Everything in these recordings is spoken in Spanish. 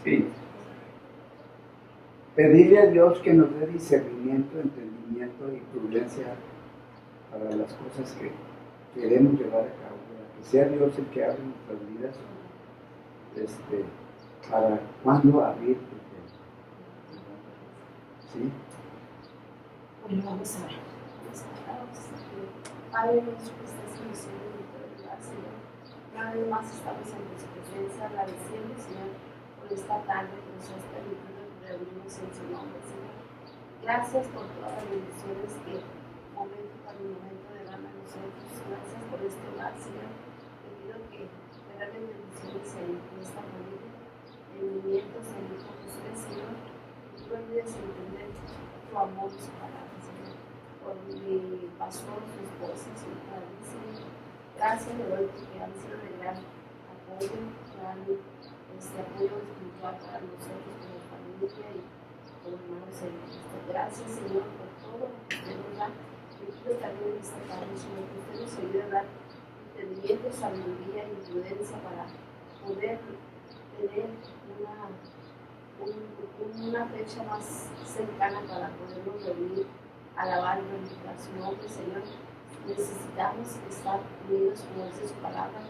Sí. Pedirle a Dios que nos dé discernimiento, entendimiento y prudencia para las cosas que queremos llevar a cabo, ¿verdad? Que sea Dios el que abre nuestras vidas, para cuándo abrir tu tema. ¿Sí? Bueno, vamos a ver. Padre nuestro que estás en los cielos, en todo lugar, Señor. Una vez más estamos en tu presencia, agradeciendo, Señor, por esta tarde que nos has permitido reunirnos en su nombre, Señor. Gracias por todas las bendiciones que momento tras momento derrama en nosotros. Gracias por este hogar, Señor. Te pido que derramen bendiciones en esta familia, en mi nieto, en mi hijo José, Señor. Y tú ayudes a entender tu amor y su palabra, Señor. Por mi pastor, su esposa, su padre, Señor. Gracias, le doy porque han sido de gran apoyo, gran apoyo espiritual para nosotros como familia y como hermanos en Cristo. Gracias, Señor, por todo lo que usted nos da. Te pido también en esta tarde, Señor, que usted nos ayude a dar entendimiento, sabiduría y prudencia para poder tener una fecha más cercana para podernos reunir, alabar y glorificar su nombre, Señor. Necesitamos estar unidos, como dice su palabra,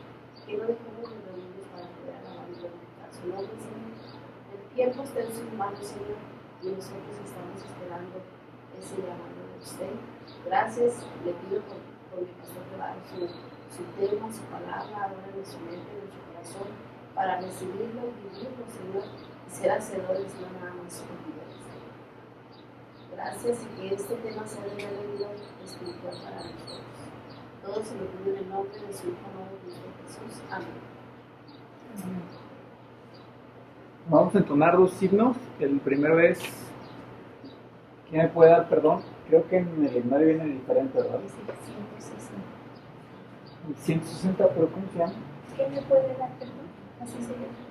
que no dejemos de reunirnos para poder alabar y glorificar su nombre, Señor. El tiempo está en sus manos, Señor, y nosotros estamos esperando ese llamado de usted. Gracias, le pido por mi pastor que va a dar su tema, su palabra, ahora en su mente, en nuestro corazón, para recibirlo y vivirlo, Señor, y ser hacedores, no nada más olvidadores. Gracias, y que este tema sea de vida espiritual para nosotros. Todo se lo pido en el nombre de su Hijo amado Cristo Jesús. Amén. Vamos a entonar dos himnos. El primero es, ¿quién me puede dar perdón? Creo que en el himnario viene diferente, ¿verdad? Es el 160. 160, pero ¿cómo se llama? ¿Quién me puede dar perdón? Así se llama.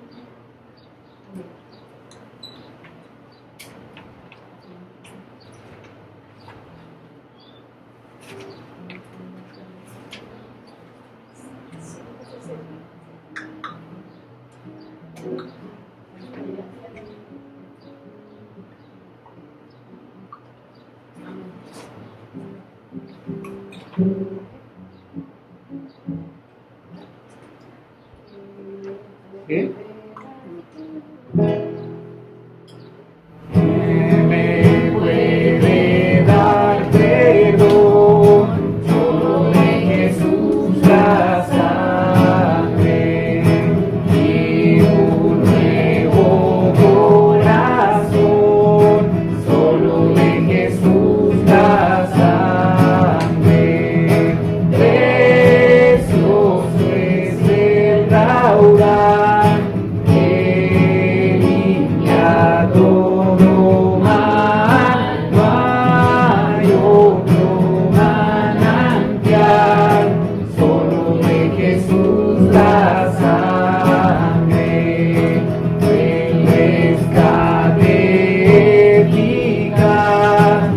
¿Qué? Me puede dar perdón, solo de Jesús la sangre y un nuevo corazón, solo de Jesús la sangre, precioso es el raudal. Todo mal, no hay otro manantial, solo de Jesús la sangre, el rescate eficaz,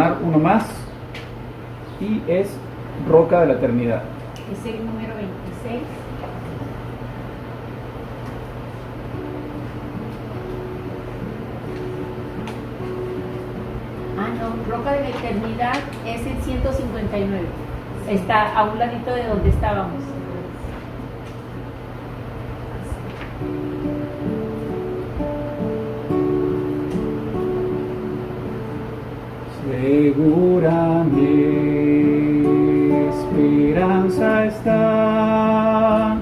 entonar uno más y es Roca de la Eternidad. Es el número 26. Ah, no, Roca de la Eternidad es el 159. Está a un ladito de donde estábamos. Segura mi esperanza está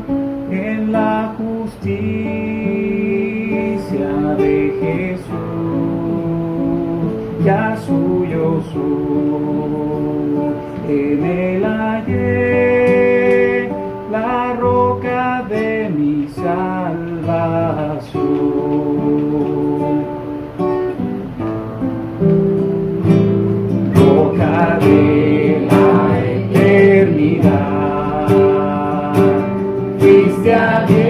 en la justicia de Jesús, ya suyo soy, en él hallé la roca de mi salvación. Roca de la eternidad, fuiste abierta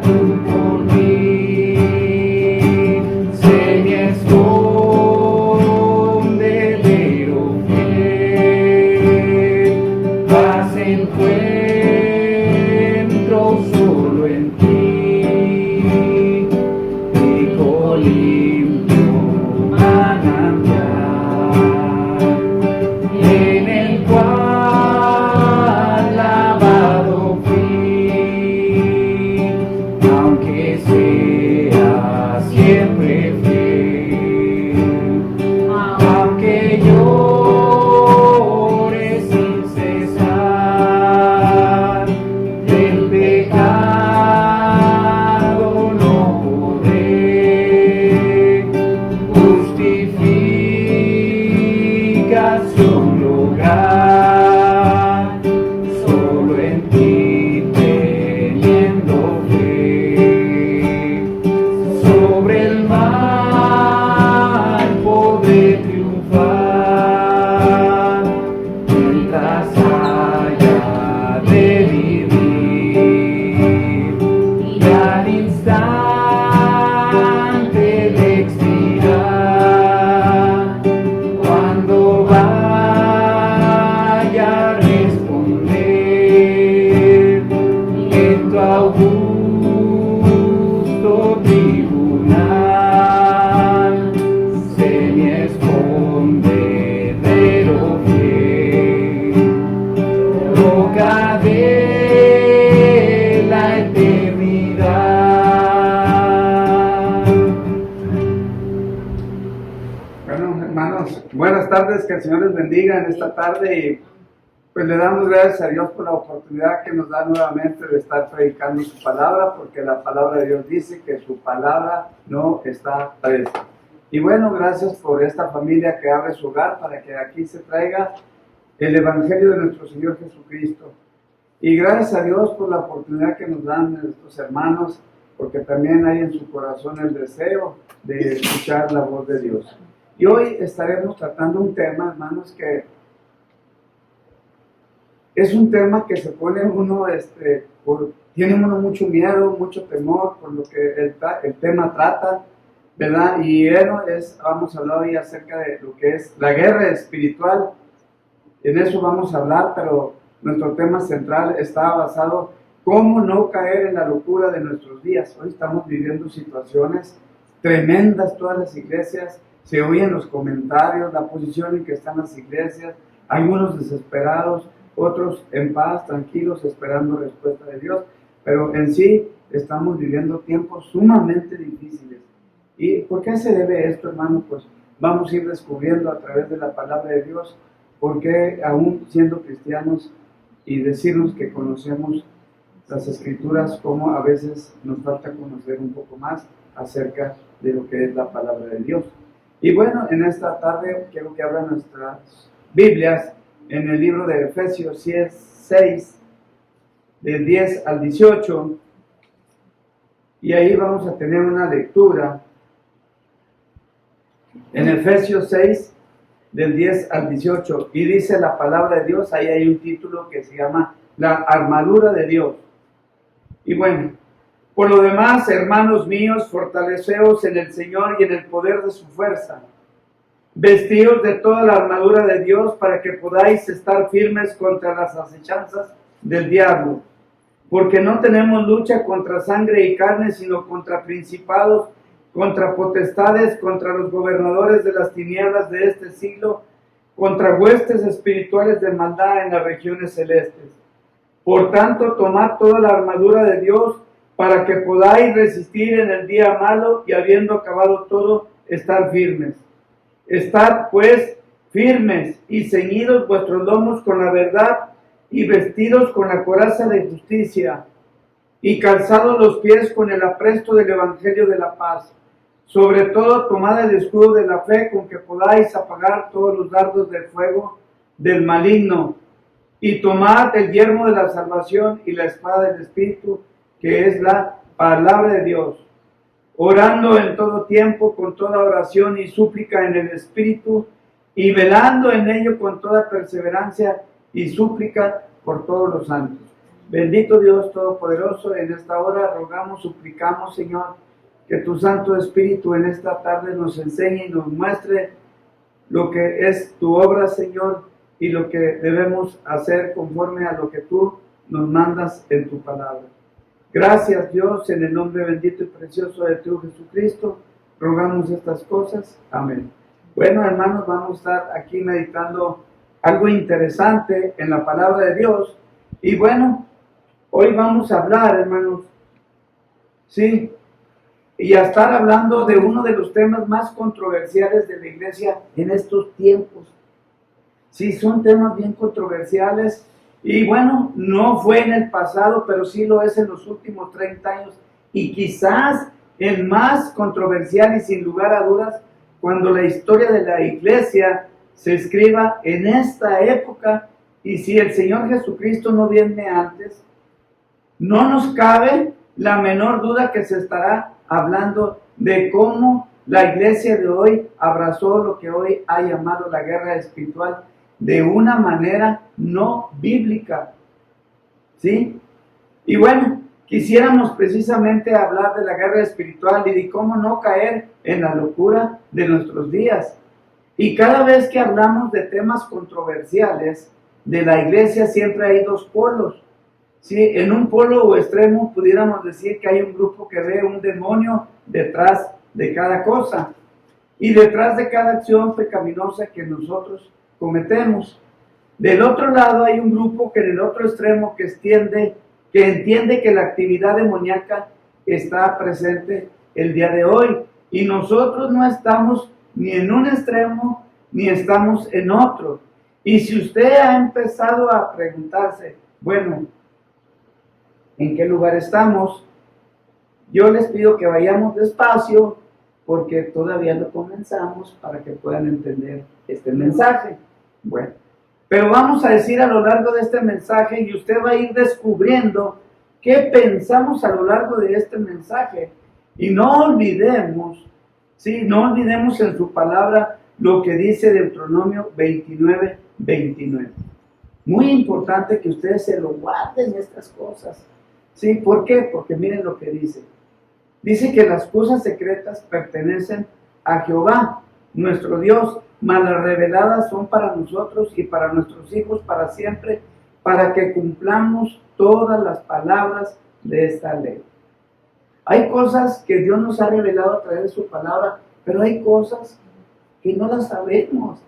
tú por mí, sé mi escondedero fiel, paz encuentro solo en ti, rico limpio en el cual lavado fui, aunque sea siempre fiel, aunque llore sin cesar, del pecado no podré justificación lograr, solo en ti teniendo fe, sobre el mal podré triunfar, mientras haya de vivir, y al instante de expirar, cuando vaya a responder en tu augusto tribunal, sé mi escondedero fiel, roca de la eternidad. Bueno, hermanos, buenas tardes, que el Señor les bendiga en esta tarde y pues le damos gracias a Dios por la oportunidad que nos da nuevamente de estar predicando su palabra, porque la palabra de Dios dice que su palabra no está presa. Y bueno, gracias por esta familia que abre su hogar para que aquí se traiga el Evangelio de nuestro Señor Jesucristo. Y gracias a Dios por la oportunidad que nos dan nuestros hermanos, porque también hay en su corazón el deseo de escuchar la voz de Dios. Y hoy estaremos tratando un tema, hermanos, que es un tema que se pone uno, tiene uno mucho miedo, mucho temor por lo que el tema trata, ¿verdad? Y bueno, vamos a hablar hoy acerca de lo que es la guerra espiritual. En eso vamos a hablar, pero nuestro tema central está basado cómo no caer en la locura de nuestros días. Hoy estamos viviendo situaciones tremendas, todas las iglesias, se oyen los comentarios, la posición en que están las iglesias, algunos desesperados, otros en paz, tranquilos, esperando respuesta de Dios, pero en sí estamos viviendo tiempos sumamente difíciles. ¿Y por qué se debe esto, hermano? Pues vamos a ir descubriendo a través de la palabra de Dios por qué, aún siendo cristianos y decirnos que conocemos las Escrituras, cómo a veces nos falta conocer un poco más acerca de lo que es la palabra de Dios. Y bueno, en esta tarde quiero que abran nuestras Biblias en el libro de Efesios 6, del 10 al 18, y ahí vamos a tener una lectura en Efesios 6, del 10 al 18, y dice la palabra de Dios, ahí hay un título que se llama La armadura de Dios. Y bueno, por lo demás, hermanos míos, fortaleceos en el Señor y en el poder de su fuerza. Vestíos de toda la armadura de Dios para que podáis estar firmes contra las acechanzas del diablo. Porque no tenemos lucha contra sangre y carne, sino contra principados, contra potestades, contra los gobernadores de las tinieblas de este siglo, contra huestes espirituales de maldad en las regiones celestes. Por tanto, tomad toda la armadura de Dios para que podáis resistir en el día malo y habiendo acabado todo, estar firmes. Estad pues firmes y ceñidos vuestros lomos con la verdad y vestidos con la coraza de justicia y calzados los pies con el apresto del evangelio de la paz. Sobre todo tomad el escudo de la fe con que podáis apagar todos los dardos del fuego del maligno y tomad el yelmo de la salvación y la espada del Espíritu, que es la palabra de Dios, orando en todo tiempo con toda oración y súplica en el Espíritu y velando en ello con toda perseverancia y súplica por todos los santos. Bendito Dios Todopoderoso, en esta hora rogamos, suplicamos, Señor, que tu Santo Espíritu en esta tarde nos enseñe y nos muestre lo que es tu obra, Señor, y lo que debemos hacer conforme a lo que tú nos mandas en tu palabra. Gracias, Dios, en el nombre bendito y precioso de tu Jesucristo, rogamos estas cosas. Amén. Bueno, hermanos, vamos a estar aquí meditando algo interesante en la palabra de Dios. Y bueno, hoy vamos a hablar, hermanos, sí, y a estar hablando de uno de los temas más controversiales de la iglesia en estos tiempos. Sí, son temas bien controversiales. Y bueno, no fue en el pasado, pero sí lo es en los últimos 30 años. Y quizás el más controversial y sin lugar a dudas, cuando la historia de la iglesia se escriba en esta época. Y si el Señor Jesucristo no viene antes, no nos cabe la menor duda que se estará hablando de cómo la iglesia de hoy abrazó lo que hoy ha llamado la guerra espiritual de una manera no bíblica, ¿sí? Y bueno, quisiéramos precisamente hablar de la guerra espiritual y de cómo no caer en la locura de nuestros días. Y cada vez que hablamos de temas controversiales de la iglesia siempre hay dos polos. ¿Sí? En un polo o extremo pudiéramos decir que hay un grupo que ve un demonio detrás de cada cosa y detrás de cada acción pecaminosa que nosotros cometemos. Del otro lado hay un grupo que en el otro extremo que entiende que la actividad demoníaca está presente el día de hoy y nosotros no estamos ni en un extremo ni estamos en otro. Y si usted ha empezado a preguntarse, bueno, ¿en qué lugar estamos? Yo les pido que vayamos despacio porque todavía no comenzamos para que puedan entender este mensaje. Bueno, pero vamos a decir a lo largo de este mensaje y usted va a ir descubriendo qué pensamos a lo largo de este mensaje. Y no olvidemos, ¿sí? No olvidemos en su palabra lo que dice Deuteronomio 29:29. Muy importante que ustedes se lo guarden estas cosas. ¿Sí? ¿Por qué? Porque miren lo que dice. Dice que las cosas secretas pertenecen a Jehová, nuestro Dios, mas las reveladas son para nosotros y para nuestros hijos para siempre, para que cumplamos todas las palabras de esta ley. Hay cosas que Dios nos ha revelado a través de su palabra, pero hay cosas que no las sabemos,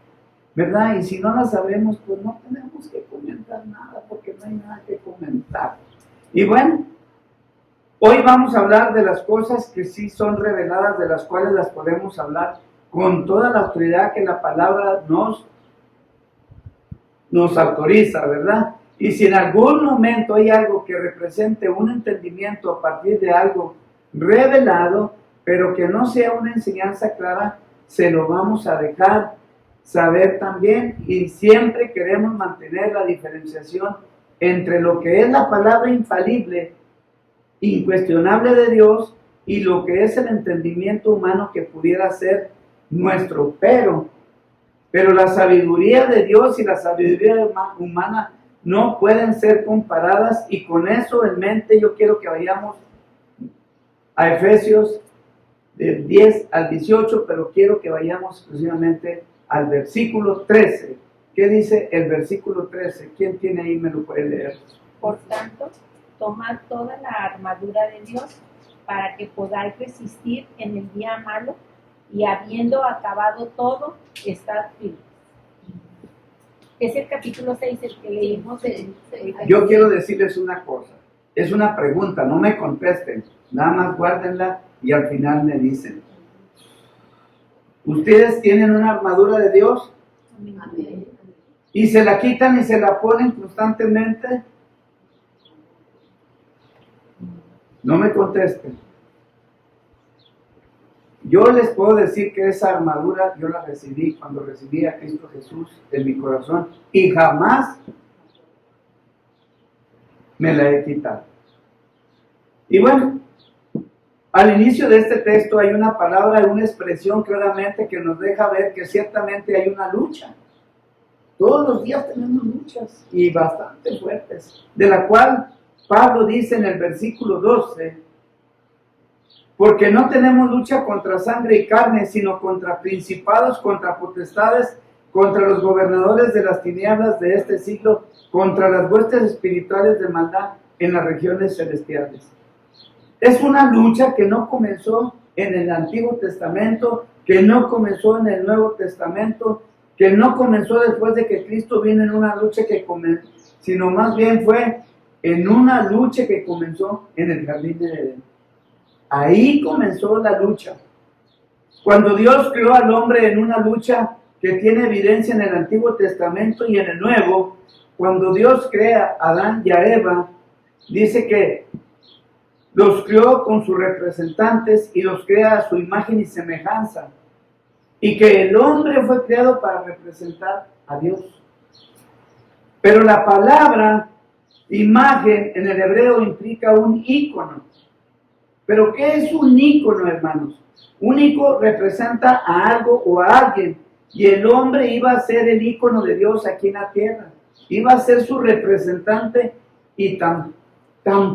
¿verdad? Y si no las sabemos, pues no tenemos que comentar nada, porque no hay nada que comentar. Y bueno, hoy vamos a hablar de las cosas que sí son reveladas, de las cuales las podemos hablar con toda la autoridad que la palabra nos autoriza, ¿verdad? Y si en algún momento hay algo que represente un entendimiento a partir de algo revelado, pero que no sea una enseñanza clara, se lo vamos a dejar saber también, y siempre queremos mantener la diferenciación entre lo que es la palabra infalible, incuestionable de Dios, y lo que es el entendimiento humano que pudiera ser nuestro. Pero la sabiduría de Dios y la sabiduría humana no pueden ser comparadas, y con eso en mente yo quiero que vayamos a Efesios del 10 al 18, pero quiero que vayamos exclusivamente al versículo 13. ¿Qué dice el versículo 13? ¿Quién tiene ahí? ¿Me lo puede leer? Por tanto, tomad toda la armadura de Dios para que podáis resistir en el día malo y habiendo acabado todo, estad firmes. Es el capítulo 6 el que leímos. Yo quiero decirles una cosa. Es una pregunta, no me contesten. Nada más guárdenla y al final me dicen. ¿Ustedes tienen una armadura de Dios? Amén. ¿Y se la quitan y se la ponen constantemente? No me contesten. Yo les puedo decir que esa armadura yo la recibí cuando recibí a Cristo Jesús en mi corazón y jamás me la he quitado. Y bueno, al inicio de este texto hay una palabra, una expresión claramente que nos deja ver que ciertamente hay una lucha. Todos los días tenemos luchas y bastante fuertes, de la cual Pablo dice en el versículo 12, porque no tenemos lucha contra sangre y carne, sino contra principados, contra potestades, contra los gobernadores de las tinieblas de este siglo, contra las huestes espirituales de maldad en las regiones celestiales. Es una lucha que no comenzó en el Antiguo Testamento, que no comenzó en el Nuevo Testamento, que no comenzó después de que Cristo vino en una lucha que comenzó, sino más bien fue en una lucha que comenzó en el jardín de Edén. Ahí comenzó la lucha. Cuando Dios creó al hombre en una lucha que tiene evidencia en el Antiguo Testamento y en el Nuevo, cuando Dios crea a Adán y a Eva, dice que los creó con sus representantes y los crea a su imagen y semejanza. Y que el hombre fue creado para representar a Dios. Pero la palabra imagen en el hebreo implica un ícono. ¿Pero qué es un ícono, hermanos? Un ícono representa a algo o a alguien. Y el hombre iba a ser el ícono de Dios aquí en la tierra. Iba a ser su representante y tan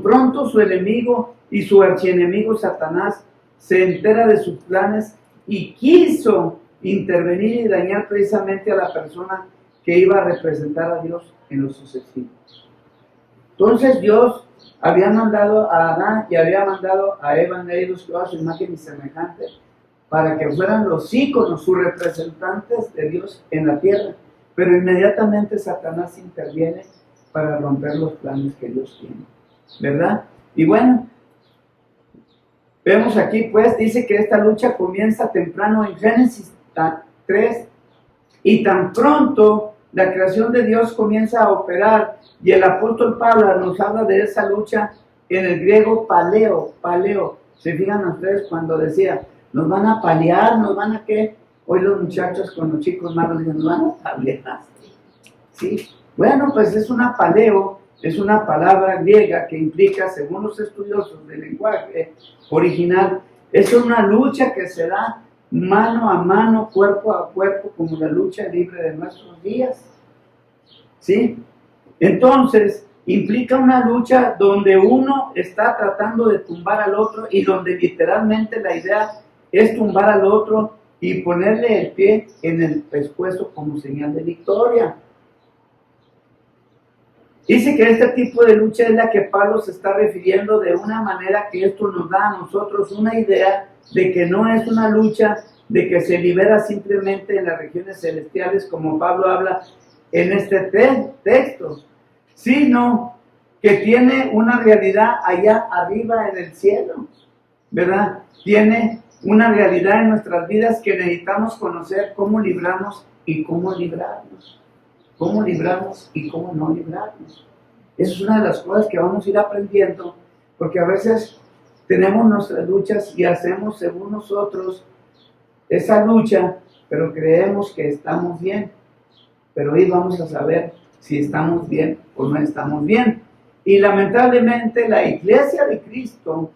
pronto su enemigo y su archienemigo Satanás se entera de sus planes y quiso intervenir y dañar precisamente a la persona que iba a representar a Dios en los sucesivos. Entonces Dios había mandado a Adán y había mandado a Eva, en ellos a su imagen y semejante, para que fueran los íconos, sus representantes de Dios en la tierra. Pero inmediatamente Satanás interviene para romper los planes que Dios tiene, ¿verdad? Y bueno, vemos aquí pues, dice que esta lucha comienza temprano en Génesis 3, y tan pronto la creación de Dios comienza a operar, y el apóstol Pablo nos habla de esa lucha en el griego paleo. ¿Se fijan ustedes cuando decía, nos van a palear, nos van a qué? Hoy los muchachos con los chicos malos dicen, nos van a palear. ¿Sí? Bueno, pues es una paleo, es una palabra griega que implica, según los estudiosos del lenguaje original, es una lucha que se da mano a mano, cuerpo a cuerpo, como la lucha libre de nuestros días. ¿Sí? Entonces, implica una lucha donde uno está tratando de tumbar al otro y donde literalmente la idea es tumbar al otro y ponerle el pie en el pescuezo como señal de victoria. Dice que este tipo de lucha es la que Pablo se está refiriendo de una manera que esto nos da a nosotros una idea de que no es una lucha de que se libera simplemente en las regiones celestiales como Pablo habla en este texto, sino que tiene una realidad allá arriba en el cielo, ¿verdad? Tiene una realidad en nuestras vidas que necesitamos conocer cómo librarnos y cómo librarnos. Cómo librarnos y cómo no librarnos. Esa es una de las cosas que vamos a ir aprendiendo, porque a veces tenemos nuestras luchas y hacemos según nosotros esa lucha, pero creemos que estamos bien. Pero hoy vamos a saber si estamos bien o no estamos bien. Y lamentablemente la iglesia de Cristo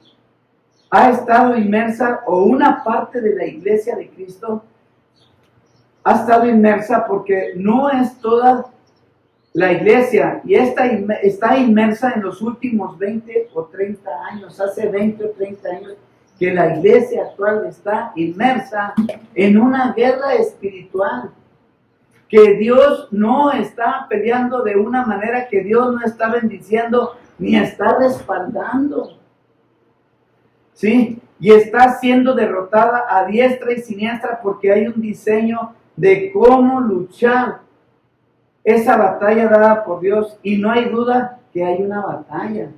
ha estado inmersa, o una parte de la iglesia de Cristo ha estado inmersa, porque no es toda la iglesia, y está inmersa en los últimos 20 o 30 años, hace 20 o 30 años, que la iglesia actual está inmersa en una guerra espiritual, que Dios no está peleando de una manera, que Dios no está bendiciendo ni está respaldando. ¿Sí? Y está siendo derrotada a diestra y siniestra porque hay un diseño de cómo luchar esa batalla dada por Dios. Y no hay duda que hay una batalla.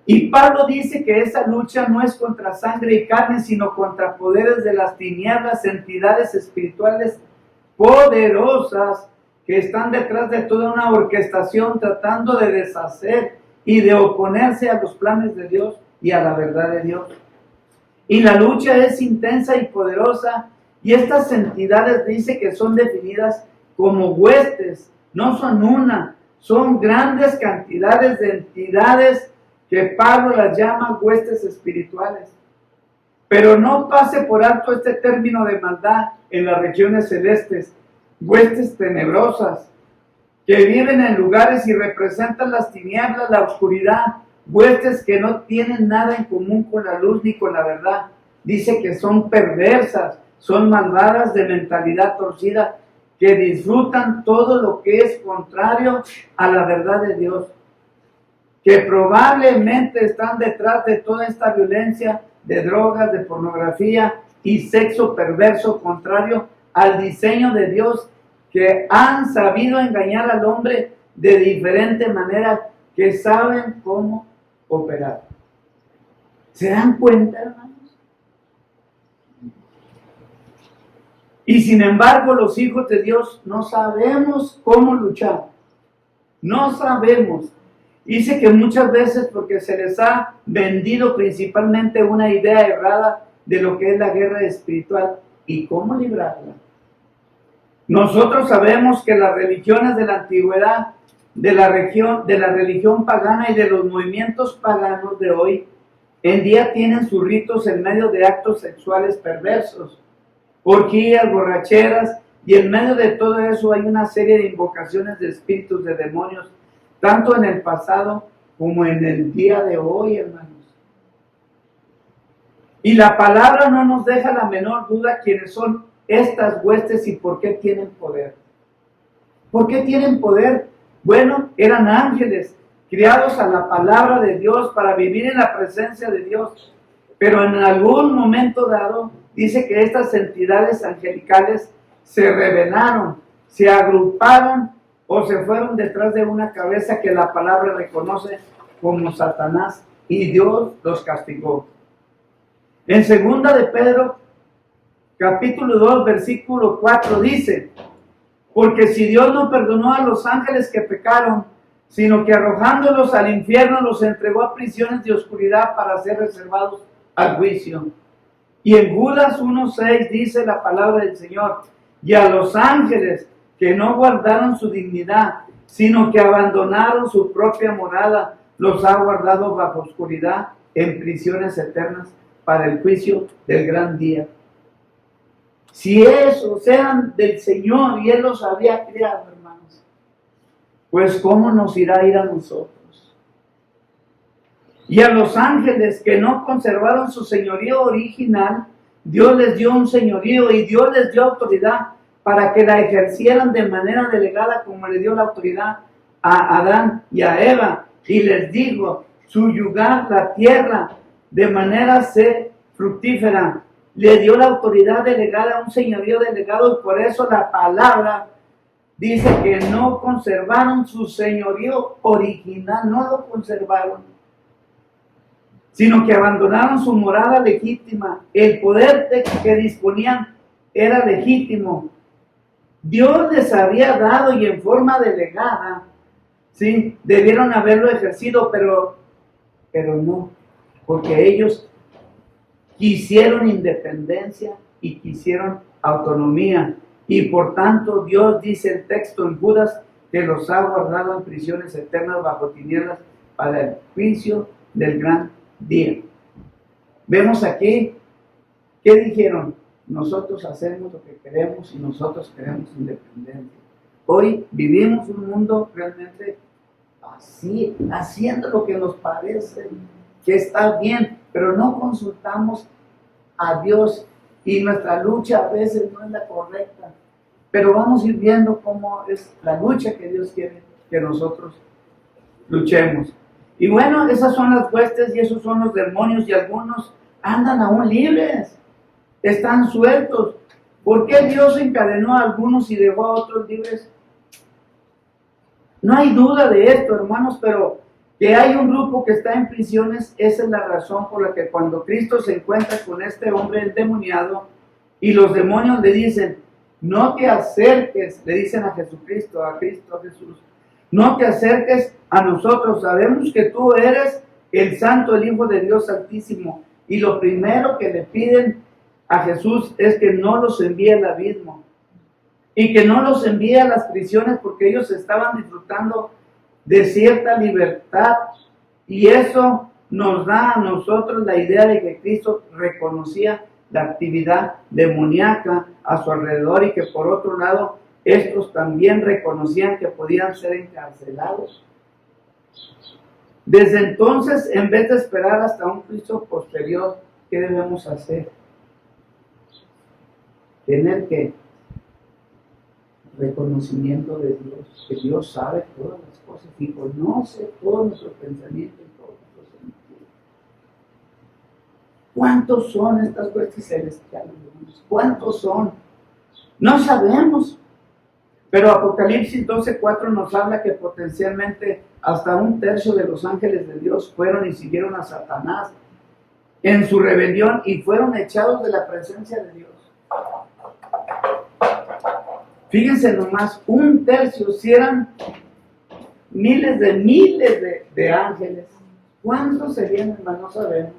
Y Pablo dice que esa lucha no es contra sangre y carne, sino contra poderes de las tinieblas, entidades espirituales poderosas que están detrás de toda una orquestación tratando de deshacer y de oponerse a los planes de Dios y a la verdad de Dios. Y la lucha es intensa y poderosa, y estas entidades dice que son definidas como huestes, no son una, son grandes cantidades de entidades que Pablo las llama huestes espirituales. Pero no pase por alto este término de maldad en las regiones celestes, huestes tenebrosas, que viven en lugares y representan las tinieblas, la oscuridad, huestes que no tienen nada en común con la luz ni con la verdad. Dice que son perversas, son malvadas de mentalidad torcida, que disfrutan todo lo que es contrario a la verdad de Dios, que probablemente están detrás de toda esta violencia de drogas, de pornografía y sexo perverso contrario al diseño de Dios, que han sabido engañar al hombre de diferente manera, que saben cómo operar. ¿Se dan cuenta, hermanos? Y sin embargo, los hijos de Dios no sabemos cómo luchar. No sabemos. Dice que muchas veces porque se les ha vendido principalmente una idea errada de lo que es la guerra espiritual y cómo librarla. Nosotros sabemos que las religiones de la antigüedad, de la religión pagana y de los movimientos paganos de hoy, en día tienen sus ritos en medio de actos sexuales perversos, orgías, borracheras, y en medio de todo eso hay una serie de invocaciones de espíritus, de demonios, tanto en el pasado como en el día de hoy, hermanos. Y la palabra no nos deja la menor duda quiénes son estas huestes y por qué tienen poder. ¿Por qué tienen poder? Bueno, eran ángeles, criados a la palabra de Dios para vivir en la presencia de Dios. Pero en algún momento dado, dice que estas entidades angelicales se rebelaron, se agruparon o se fueron detrás de una cabeza que la palabra reconoce como Satanás, y Dios los castigó. En 2 de Pedro, capítulo 2, versículo 4 dice: porque si Dios no perdonó a los ángeles que pecaron, sino que arrojándolos al infierno los entregó a prisiones de oscuridad para ser reservados al juicio. Y en Judas 1:6 dice la palabra del Señor: y a los ángeles que no guardaron su dignidad, sino que abandonaron su propia morada, los ha guardado bajo oscuridad en prisiones eternas para el juicio del gran día. Si esos eran del Señor y Él los había creado, hermanos, pues ¿cómo nos irá a ir a nosotros? Y a los ángeles que no conservaron su señorío original, Dios les dio un señorío y Dios les dio autoridad para que la ejercieran de manera delegada, como le dio la autoridad a Adán y a Eva, y les dijo: subyugar la tierra de manera ser fructífera. Le dio la autoridad delegada, un señorío delegado, y por eso la palabra dice que no conservaron su señorío original, no lo conservaron, sino que abandonaron su morada legítima. El poder que disponían era legítimo. Dios les había dado, y en forma delegada, ¿sí?, debieron haberlo ejercido, pero no, porque ellos quisieron independencia y quisieron autonomía, y por tanto Dios, dice el texto en Judas, que los ha guardado en prisiones eternas bajo tinieblas para el juicio del gran día. Vemos aquí, ¿qué dijeron? Nosotros hacemos lo que queremos y nosotros queremos independencia. Hoy vivimos un mundo realmente así, haciendo lo que nos parece que está bien, pero no consultamos a Dios y nuestra lucha a veces no es la correcta. Pero vamos a ir viendo cómo es la lucha que Dios quiere que nosotros luchemos. Y bueno, esas son las huestes y esos son los demonios, y algunos andan aún libres, están sueltos. ¿Por qué Dios encadenó a algunos y dejó a otros libres? No hay duda de esto, hermanos, pero que hay un grupo que está en prisiones, esa es la razón por la que cuando Cristo se encuentra con este hombre endemoniado y los demonios le dicen, no te acerques, le dicen a Jesucristo, a Jesús, no te acerques a nosotros, sabemos que tú eres el Santo, el Hijo de Dios Altísimo. Y lo primero que le piden a Jesús es que no los envíe al abismo y que no los envíe a las prisiones, porque ellos estaban disfrutando de cierta libertad, y eso nos da a nosotros la idea de que Cristo reconocía la actividad demoníaca a su alrededor, y que por otro lado estos también reconocían que podían ser encarcelados. Desde entonces, en vez de esperar hasta un juicio posterior, ¿qué debemos hacer? Tener que reconocimiento de Dios, que Dios sabe todas las cosas y conoce todos nuestros pensamientos y todos nuestros sentidos. ¿Cuántos son estas huestes celestiales? ¿Cuántos son? No sabemos. Pero Apocalipsis 12:4 nos habla que potencialmente hasta 1/3 de los ángeles de Dios fueron y siguieron a Satanás en su rebelión y fueron echados de la presencia de Dios. Fíjense nomás, 1/3, si eran miles de ángeles, ¿cuántos serían, hermanos? No sabemos.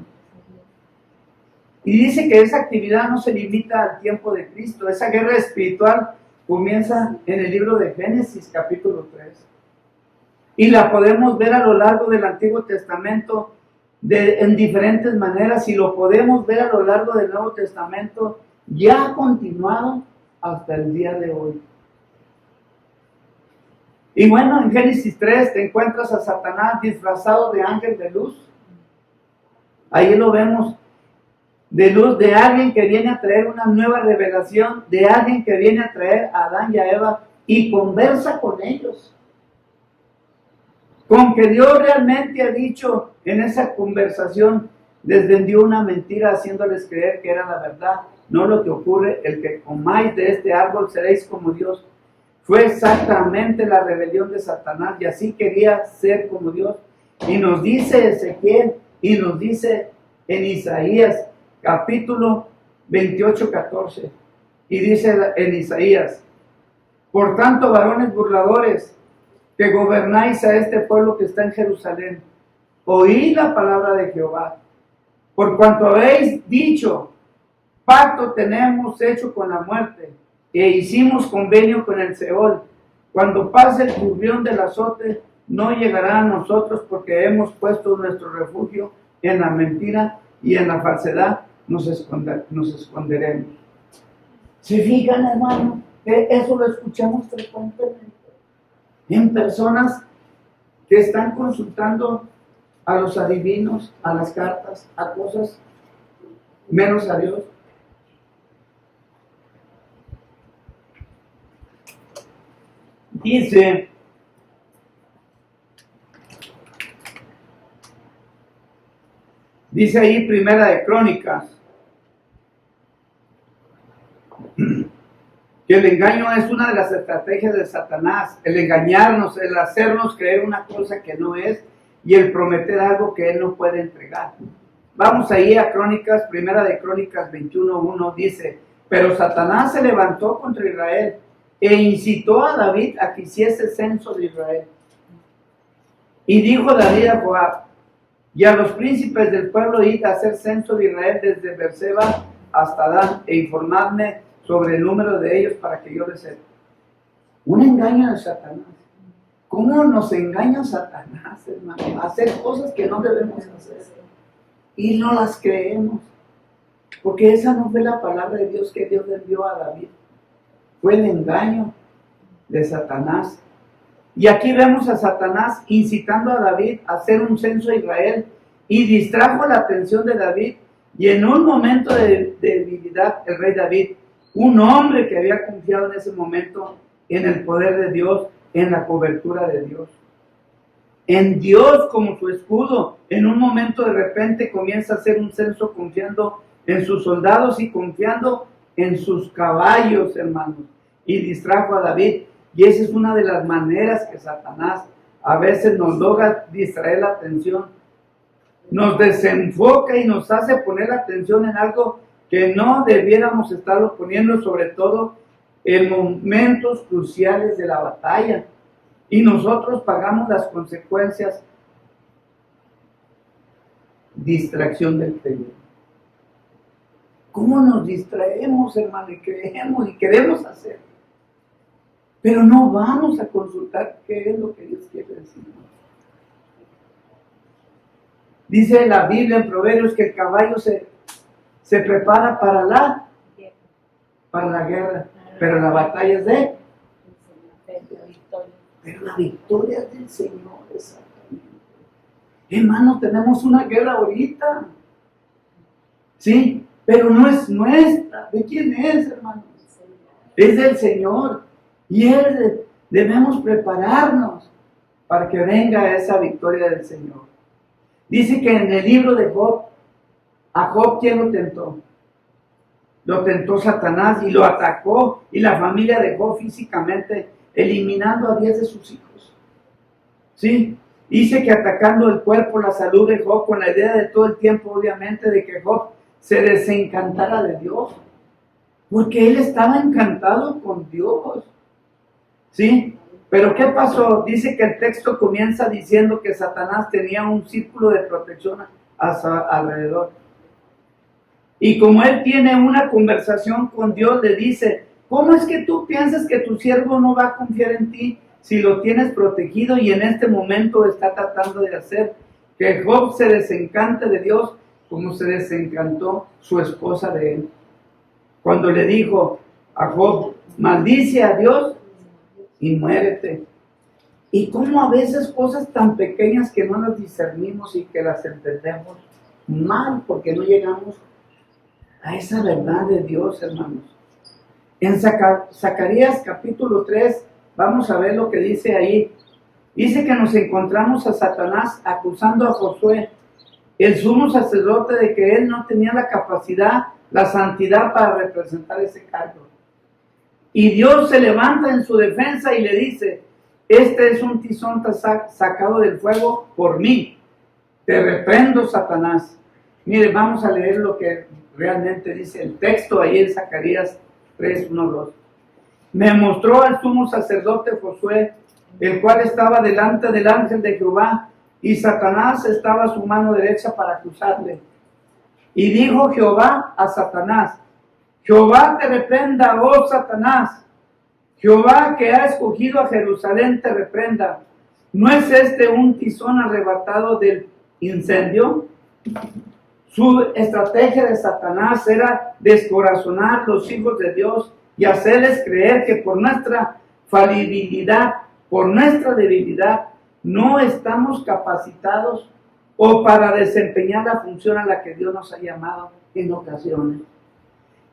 Y dice que esa actividad no se limita al tiempo de Cristo. Esa guerra espiritual comienza en el libro de Génesis, capítulo 3. Y la podemos ver a lo largo del Antiguo Testamento en diferentes maneras, y lo podemos ver a lo largo del Nuevo Testamento, ya ha continuado hasta el día de hoy. Y bueno, en Génesis 3 te encuentras a Satanás disfrazado de ángel de luz. Ahí lo vemos, de luz, de alguien que viene a traer una nueva revelación, de alguien que viene a traer a Adán y a Eva y conversa con ellos. Con que Dios realmente ha dicho en esa conversación, les vendió una mentira haciéndoles creer que era la verdad. No lo que ocurre, el que comáis de este árbol seréis como Dios. Fue exactamente la rebelión de Satanás, y así quería ser como Dios. Y nos dice Ezequiel, y nos dice en Isaías, capítulo 28:14, y dice en Isaías, por tanto, varones burladores, que gobernáis a este pueblo que está en Jerusalén, oíd la palabra de Jehová, por cuanto habéis dicho, pacto tenemos hecho con la muerte, e hicimos convenio con el Seol, cuando pase el turbión del azote, no llegará a nosotros, porque hemos puesto nuestro refugio en la mentira y en la falsedad nos esconderemos. ¿Se fijan, hermano? Que eso lo escuchamos frecuentemente en personas que están consultando a los adivinos, a las cartas, a cosas menos a Dios. Dice ahí Primera de Crónicas que el engaño es una de las estrategias de Satanás, el engañarnos, el hacernos creer una cosa que no es y el prometer algo que él no puede entregar. Vamos ahí a Crónicas, Primera de Crónicas 21:1, dice, pero Satanás se levantó contra Israel e incitó a David a que hiciese censo de Israel. Y dijo David a Joab y a los príncipes del pueblo, id a hacer censo de Israel desde Beerseba hasta Dan, e informadme sobre el número de ellos para que yo les sepa. Un engaño de Satanás. ¿Cómo nos engaña Satanás, hermano? A hacer cosas que no debemos hacer. Y no las creemos. Porque esa no fue la palabra de Dios que Dios le envió a David. Fue el engaño de Satanás. Y aquí vemos a Satanás incitando a David a hacer un censo a Israel, y distrajo la atención de David Y en un momento de debilidad, el rey David, un hombre que había confiado en ese momento en el poder de Dios, en la cobertura de Dios, en Dios como su escudo, en un momento de repente comienza a hacer un censo confiando en sus soldados y confiando en sus caballos, hermanos, y distrajo a David. Y esa es una de las maneras que Satanás a veces nos logra distraer la atención, nos desenfoca y nos hace poner atención en algo que no debiéramos estarlo poniendo, sobre todo en momentos cruciales de la batalla. Y nosotros pagamos las consecuencias. Distracción del creyente. ¿Cómo nos distraemos, hermano? Y creemos y queremos hacer, pero no vamos a consultar qué es lo que Dios quiere decir. Dice la Biblia en Proverbios que el caballo se prepara para la guerra, pero la batalla es de... Pero la victoria es del Señor, exactamente. Hermano, tenemos una guerra ahorita. Sí, pero no es nuestra. ¿De quién es, hermano? Es del Señor. Y debemos prepararnos para que venga esa victoria del Señor. Dice que en el libro de Job, a Job, ¿quién lo tentó? Lo tentó Satanás y lo atacó, y la familia de Job físicamente, eliminando a 10 de sus hijos. ¿Sí? Dice que atacando el cuerpo, la salud de Job, con la idea de todo el tiempo, obviamente, de que Job se desencantara de Dios. Porque él estaba encantado con Dios. ¿Sí? Pero ¿qué pasó? Dice que el texto comienza diciendo que Satanás tenía un círculo de protección a su alrededor. Y como él tiene una conversación con Dios, le dice: ¿cómo es que tú piensas que tu siervo no va a confiar en ti si lo tienes protegido? Y en este momento está tratando de hacer que Job se desencante de Dios como se desencantó su esposa de él. Cuando le dijo a Job: maldice a Dios y muérete. Y como a veces cosas tan pequeñas que no las discernimos y que las entendemos mal porque no llegamos a esa verdad de Dios, hermanos. En Zacarías capítulo 3, vamos a ver lo que dice ahí. Dice que nos encontramos a Satanás acusando a Josué, el sumo sacerdote, de que él no tenía la capacidad, la santidad para representar ese cargo. Y Dios se levanta en su defensa y le dice: este es un tizón sacado del fuego por mí. Te reprendo, Satanás. Mire, vamos a leer lo que realmente dice el texto ahí en Zacarías 3, 1, 2. Me mostró al sumo sacerdote Josué, el cual estaba delante del ángel de Jehová, y Satanás estaba a su mano derecha para acusarle. Y dijo Jehová a Satanás: Jehová te reprenda, oh Satanás. Jehová, que ha escogido a Jerusalén, te reprenda. ¿No es este un tizón arrebatado del incendio? Su estrategia de Satanás era descorazonar los hijos de Dios y hacerles creer que por nuestra falibilidad, por nuestra debilidad, no estamos capacitados o para desempeñar la función a la que Dios nos ha llamado en ocasiones.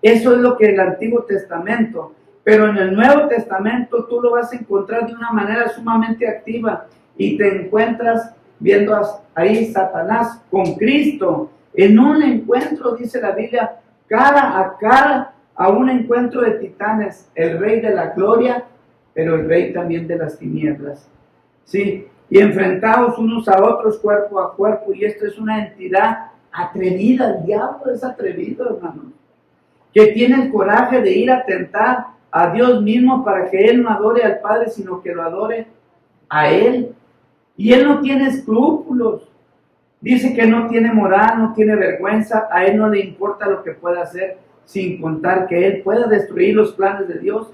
Eso es lo que el Antiguo Testamento, pero en el Nuevo Testamento tú lo vas a encontrar de una manera sumamente activa y te encuentras viendo ahí Satanás con Cristo en un encuentro, dice la Biblia, cara a cara, a un encuentro de titanes, el rey de la gloria, pero el rey también de las tinieblas. Sí, y enfrentados unos a otros cuerpo a cuerpo, y esto es una entidad atrevida. El diablo es atrevido, hermano, que tiene el coraje de ir a tentar a Dios mismo para que él no adore al Padre, sino que lo adore a él. Y él no tiene escrúpulos. Dice que no tiene moral, no tiene vergüenza. A él no le importa lo que pueda hacer, sin contar que él pueda destruir los planes de Dios,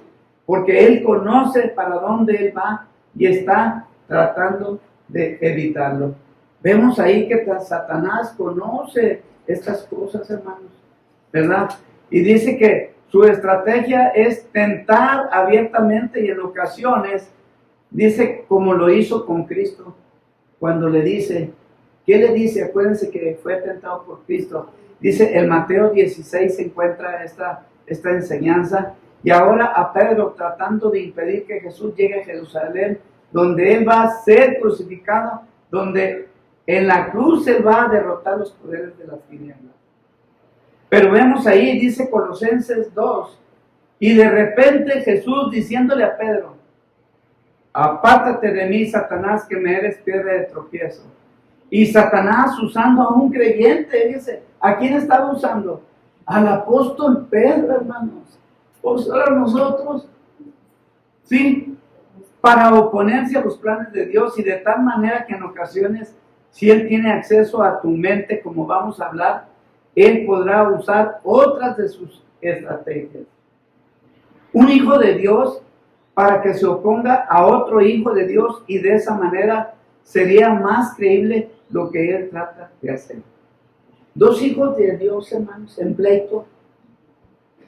porque él conoce para dónde él va y está tratando de evitarlo. Vemos ahí que Satanás conoce estas cosas, hermanos, ¿verdad? Y dice que su estrategia es tentar abiertamente, y en ocasiones, dice, como lo hizo con Cristo, cuando le dice, ¿qué le dice? Acuérdense que fue tentado por Cristo. Dice, en Mateo 16 se encuentra esta enseñanza. Y ahora a Pedro tratando de impedir que Jesús llegue a Jerusalén, donde él va a ser crucificado, donde en la cruz él va a derrotar los poderes de las tinieblas. Pero vemos ahí, dice Colosenses 2, y de repente Jesús diciéndole a Pedro, apártate de mí, Satanás, que me eres piedra de tropiezo. Y Satanás usando a un creyente, dice, ¿a quién estaba usando? Al apóstol Pedro, hermanos. Pues ahora nosotros, ¿sí? Para oponerse a los planes de Dios, y de tal manera que en ocasiones, si Él tiene acceso a tu mente, como vamos a hablar, Él podrá usar otras de sus estrategias. Un hijo de Dios para que se oponga a otro hijo de Dios, y de esa manera sería más creíble lo que Él trata de hacer. Dos hijos de Dios, hermanos, en pleito.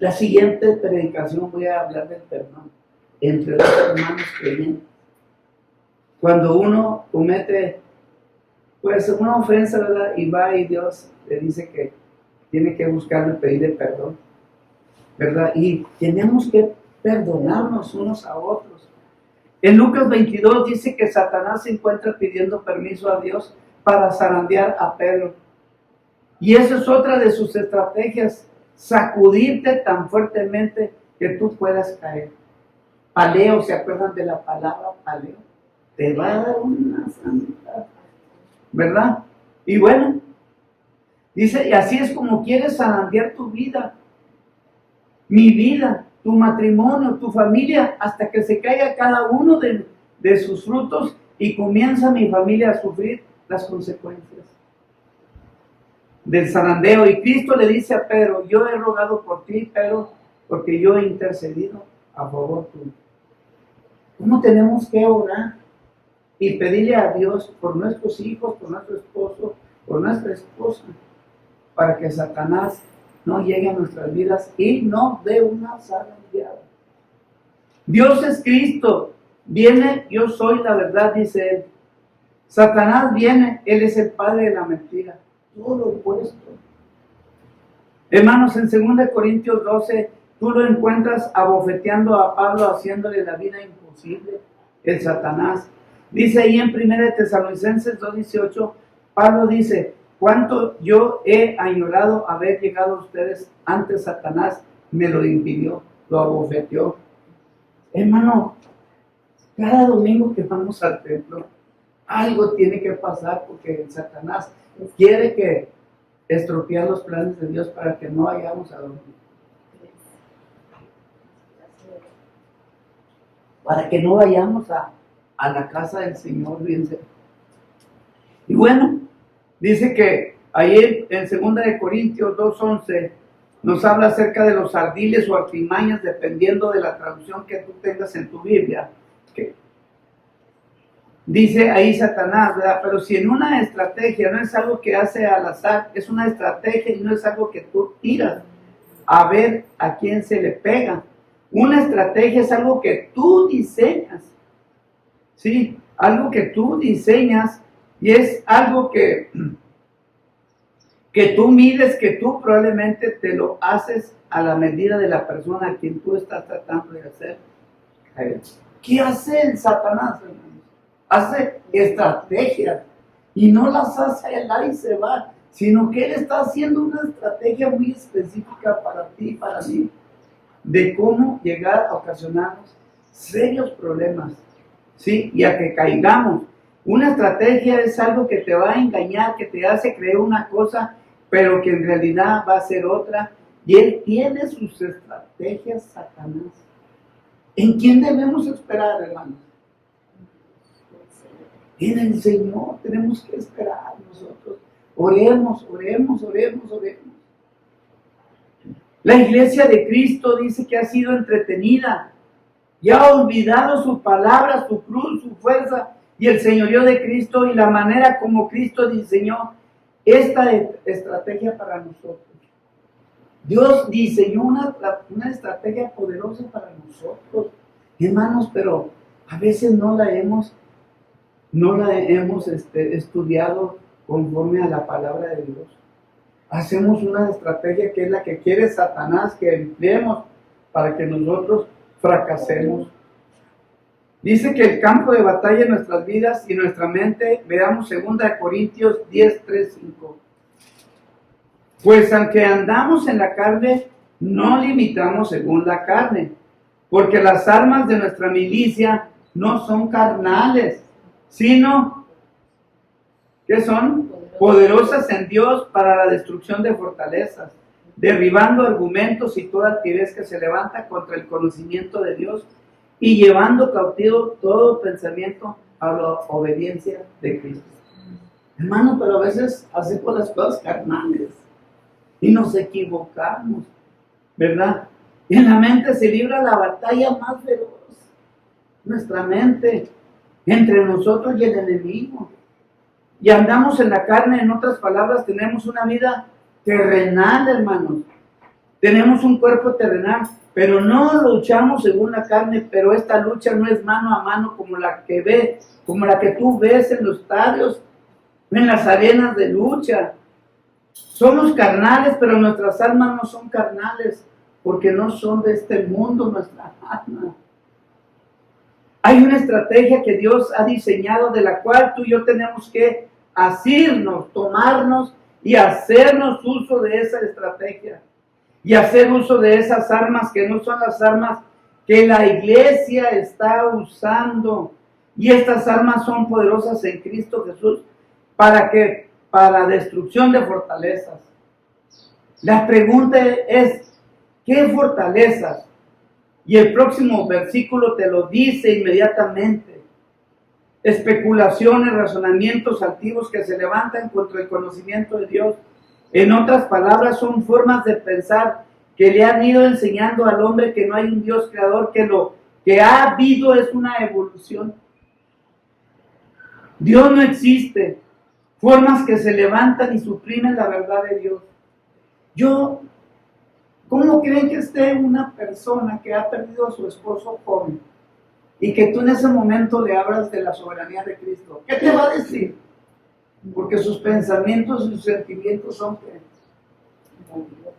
La siguiente predicación voy a hablar del perdón entre dos hermanos creyentes. Cuando uno comete pues una ofensa, ¿verdad? Y va y Dios le dice que tiene que buscarle, pedirle perdón, ¿verdad? Y tenemos que perdonarnos unos a otros. En Lucas 22 dice que Satanás se encuentra pidiendo permiso a Dios para zarandear a Pedro. Y esa es otra de sus estrategias, sacudirte tan fuertemente que tú puedas caer. Paleo, ¿se acuerdan de la palabra paleo? Te va a dar una santa, ¿verdad? Y bueno, dice, y así es como quieres zarandear tu vida, mi vida, tu matrimonio, tu familia, hasta que se caiga cada uno de sus frutos y comienza mi familia a sufrir las consecuencias del zarandeo. Y Cristo le dice a Pedro, yo he rogado por ti, Pedro, porque yo he intercedido a favor tuyo. ¿Cómo tenemos que orar y pedirle a Dios por nuestros hijos, por nuestro esposo, por nuestra esposa, para que Satanás no llegue a nuestras vidas y nos dé una zarandeada? Dios es Cristo, viene, yo soy la verdad, dice Él. Satanás viene, Él es el padre de la mentira. Todo lo opuesto. Hermanos, en 2 Corintios 12, tú lo encuentras abofeteando a Pablo, haciéndole la vida imposible, el Satanás. Dice ahí en 1 Tesalonicenses 2:18, Pablo dice, cuánto yo he añorado haber llegado a ustedes, antes Satanás me lo impidió, lo abofeteó. Hermano, cada domingo que vamos al templo, algo tiene que pasar, porque el Satanás quiere que estropear los planes de Dios para que no vayamos a dormir. Para que no vayamos a la casa del Señor, fíjense. Y bueno, dice que ahí en 2 Corintios 2:11 nos habla acerca de los ardiles o artimañas, dependiendo de la traducción que tú tengas en tu Biblia. Que dice ahí Satanás, ¿verdad? Pero si en una estrategia no es algo que hace al azar, es una estrategia y no es algo que tú tiras a ver a quién se le pega. Una estrategia es algo que tú diseñas, ¿sí? Algo que tú diseñas, y es algo que tú mides, que tú probablemente te lo haces a la medida de la persona a quien tú estás tratando de hacer. ¿Qué hace el Satanás, hermanos? Hace estrategias, y no las hace él y se va, sino que él está haciendo una estrategia muy específica para ti y para mí, de cómo llegar a ocasionarnos serios problemas, ¿sí? Y a que caigamos. Una estrategia es algo que te va a engañar, que te hace creer una cosa, pero que en realidad va a ser otra, y él tiene sus estrategias, Satanás. ¿En quién debemos esperar, hermanos? En el Señor tenemos que esperar nosotros. Oremos, oremos, oremos, oremos. La iglesia de Cristo dice que ha sido entretenida y ha olvidado su palabra, su cruz, su fuerza y el señorío de Cristo y la manera como Cristo diseñó esta estrategia para nosotros. Dios diseñó una estrategia poderosa para nosotros, hermanos, pero a veces no la hemos estudiado conforme a la palabra de Dios. hacemos una estrategia que es la que quiere Satanás que empleemos para que nosotros fracasemos. Dice que el campo de batalla en nuestras vidas y nuestra mente, veamos 2 Corintios 10, 3, 5. Pues aunque andamos en la carne, no limitamos según la carne, porque las armas de nuestra milicia no son carnales, sino, ¿qué son? Poderosas en Dios para la destrucción de fortalezas, derribando argumentos y toda altivez que se levanta contra el conocimiento de Dios y llevando cautivo todo pensamiento a la obediencia de Cristo. Hermano, pero a veces hacemos las cosas carnales y nos equivocamos, ¿verdad? Y en la mente se libra la batalla más feroz. Nuestra mente, entre nosotros y el enemigo. Y andamos en la carne, en otras palabras, tenemos una vida terrenal, hermanos. Tenemos un cuerpo terrenal, pero no luchamos según la carne, pero esta lucha no es mano a mano como la que tú ves en los estadios, en las arenas de lucha. Somos carnales, pero nuestras almas no son carnales, porque no son de este mundo nuestra alma. Hay una estrategia que Dios ha diseñado de la cual tú y yo tenemos que asirnos, tomarnos y hacernos uso de esa estrategia. Y hacer uso de esas armas que no son las armas que la iglesia está usando. Y estas armas son poderosas en Cristo Jesús para destrucción de fortalezas. La pregunta es, ¿qué fortalezas? Y el próximo versículo te lo dice inmediatamente. Especulaciones, razonamientos altivos que se levantan contra el conocimiento de Dios. En otras palabras, son formas de pensar que le han ido enseñando al hombre que no hay un Dios creador, que lo que ha habido es una evolución. Dios no existe. Formas que se levantan y suprimen la verdad de Dios. ¿Cómo creen que esté una persona que ha perdido a su esposo joven y que tú en ese momento le hablas de la soberanía de Cristo? ¿Qué te va a decir? Porque sus pensamientos y sus sentimientos son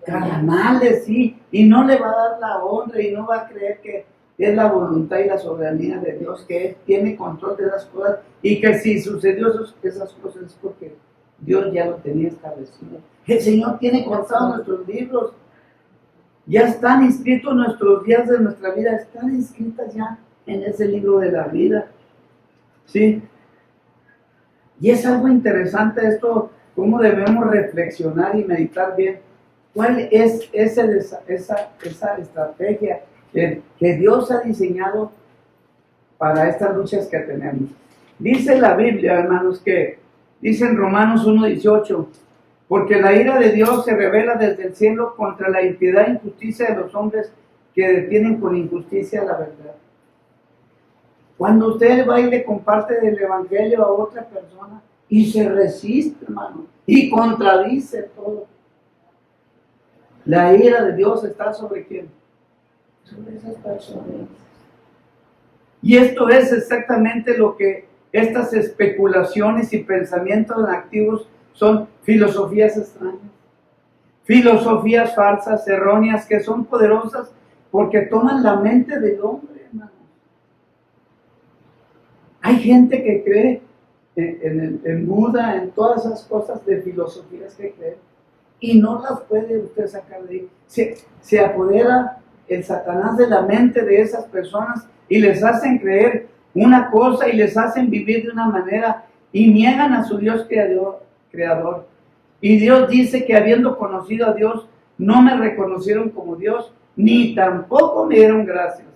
carnales, sí, y no le va a dar la honra y no va a creer que es la voluntad y la soberanía de Dios, que Él tiene control de las cosas y que si sucedió esas cosas es porque Dios ya lo tenía establecido. El Señor tiene contados nuestros libros, ya están inscritos nuestros días de nuestra vida, están inscritas ya en ese libro de la vida, ¿sí? Y es algo interesante esto, cómo debemos reflexionar y meditar bien. ¿Cuál es esa estrategia que Dios ha diseñado para estas luchas que tenemos? Dice la Biblia, hermanos, que dice en Romanos 1:18, porque la ira de Dios se revela desde el cielo contra la impiedad e injusticia de los hombres que detienen con injusticia la verdad. Cuando usted va y le comparte del evangelio a otra persona y se resiste, hermano, y contradice todo, la ira de Dios está sobre quién? Sobre esas personas. Y esto es exactamente lo que estas especulaciones y pensamientos activos son: filosofías extrañas, filosofías falsas, erróneas, que son poderosas porque toman la mente del hombre, hermano. Hay gente que cree en Buda, en todas esas cosas de filosofías que creen, y no las puede usted sacar de ahí. Se apodera el Satanás de la mente de esas personas y les hacen creer una cosa y les hacen vivir de una manera y niegan a su Dios creador. Y Dios dice que habiendo conocido a Dios, no me reconocieron como Dios, ni tampoco me dieron gracias.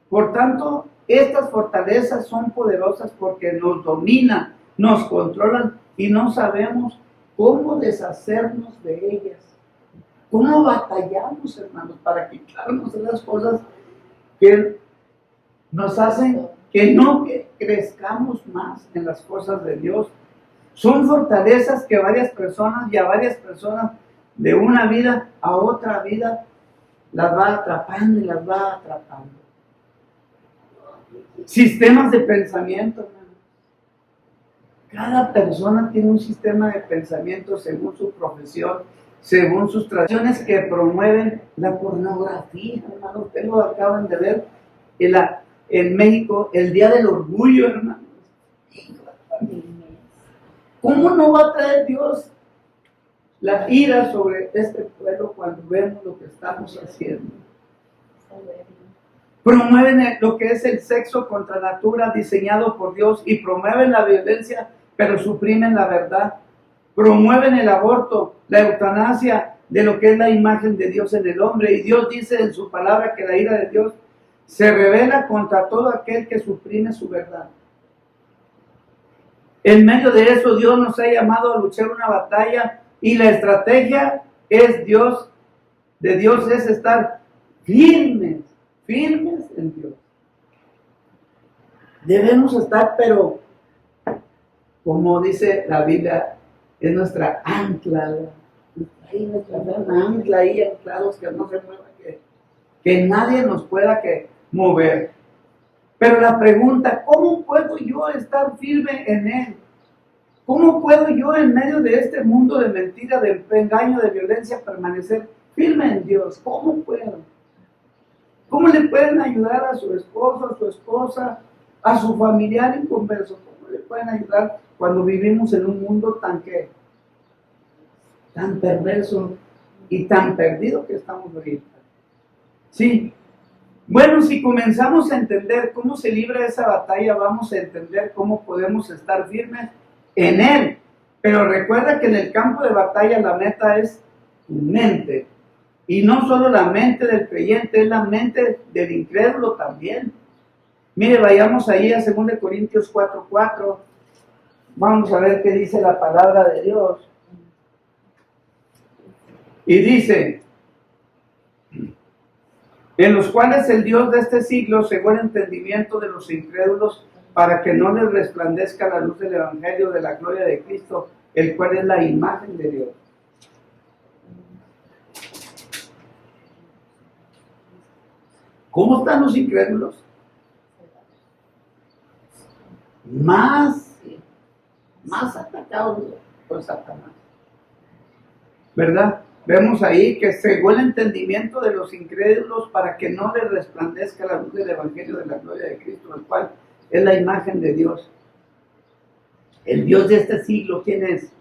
Por tanto, estas fortalezas son poderosas porque nos dominan, nos controlan y no sabemos cómo deshacernos de ellas. ¿Cómo batallamos, hermanos, para quitarnos de las cosas que nos hacen que no crezcamos más en las cosas de Dios? Son fortalezas que varias personas de una vida a otra vida las va atrapando y las va atrapando. Sistemas de pensamiento, hermano. Cada persona tiene un sistema de pensamiento según su profesión, según sus tradiciones que promueven la pornografía, hermano. Ustedes lo acaban de ver en México, el Día del Orgullo, hermano. ¿Cómo no va a traer Dios la ira sobre este pueblo cuando vemos lo que estamos haciendo? Promueven lo que es el sexo contra natura diseñado por Dios y promueven la violencia, pero suprimen la verdad. Promueven el aborto, la eutanasia de lo que es la imagen de Dios en el hombre. Y Dios dice en su palabra que la ira de Dios se revela contra todo aquel que suprime su verdad. En medio de eso, Dios nos ha llamado a luchar una batalla y la estrategia de Dios es estar firmes en Dios. Debemos estar, pero como dice la Biblia, es nuestra ancla, nuestra ancla ahí anclados, que no se mueva, que nadie nos pueda mover. Pero la pregunta, ¿cómo puedo yo estar firme en Él? ¿Cómo puedo yo en medio de este mundo de mentira, de engaño, de violencia, permanecer firme en Dios? ¿Cómo puedo? ¿Cómo le pueden ayudar a su esposo, a su esposa, a su familiar inconverso? ¿Cómo le pueden ayudar cuando vivimos en un mundo tan perverso y tan perdido que estamos ahorita? Sí. Bueno, si comenzamos a entender cómo se libra esa batalla, vamos a entender cómo podemos estar firmes en Él. Pero recuerda que en el campo de batalla la meta es tu mente. Y no solo la mente del creyente, es la mente del incrédulo también. Mire, vayamos ahí a 2 Corintios 4:4. Vamos a ver qué dice la palabra de Dios. Y dice: en los cuales el Dios de este siglo cegó el entendimiento de los incrédulos para que no les resplandezca la luz del Evangelio de la gloria de Cristo, el cual es la imagen de Dios. ¿Cómo están los incrédulos? Más atacados por Satanás, ¿verdad? Vemos ahí que cegó el entendimiento de los incrédulos para que no les resplandezca la luz del Evangelio de la gloria de Cristo, el cual es la imagen de Dios. El Dios de este siglo, ¿quién es?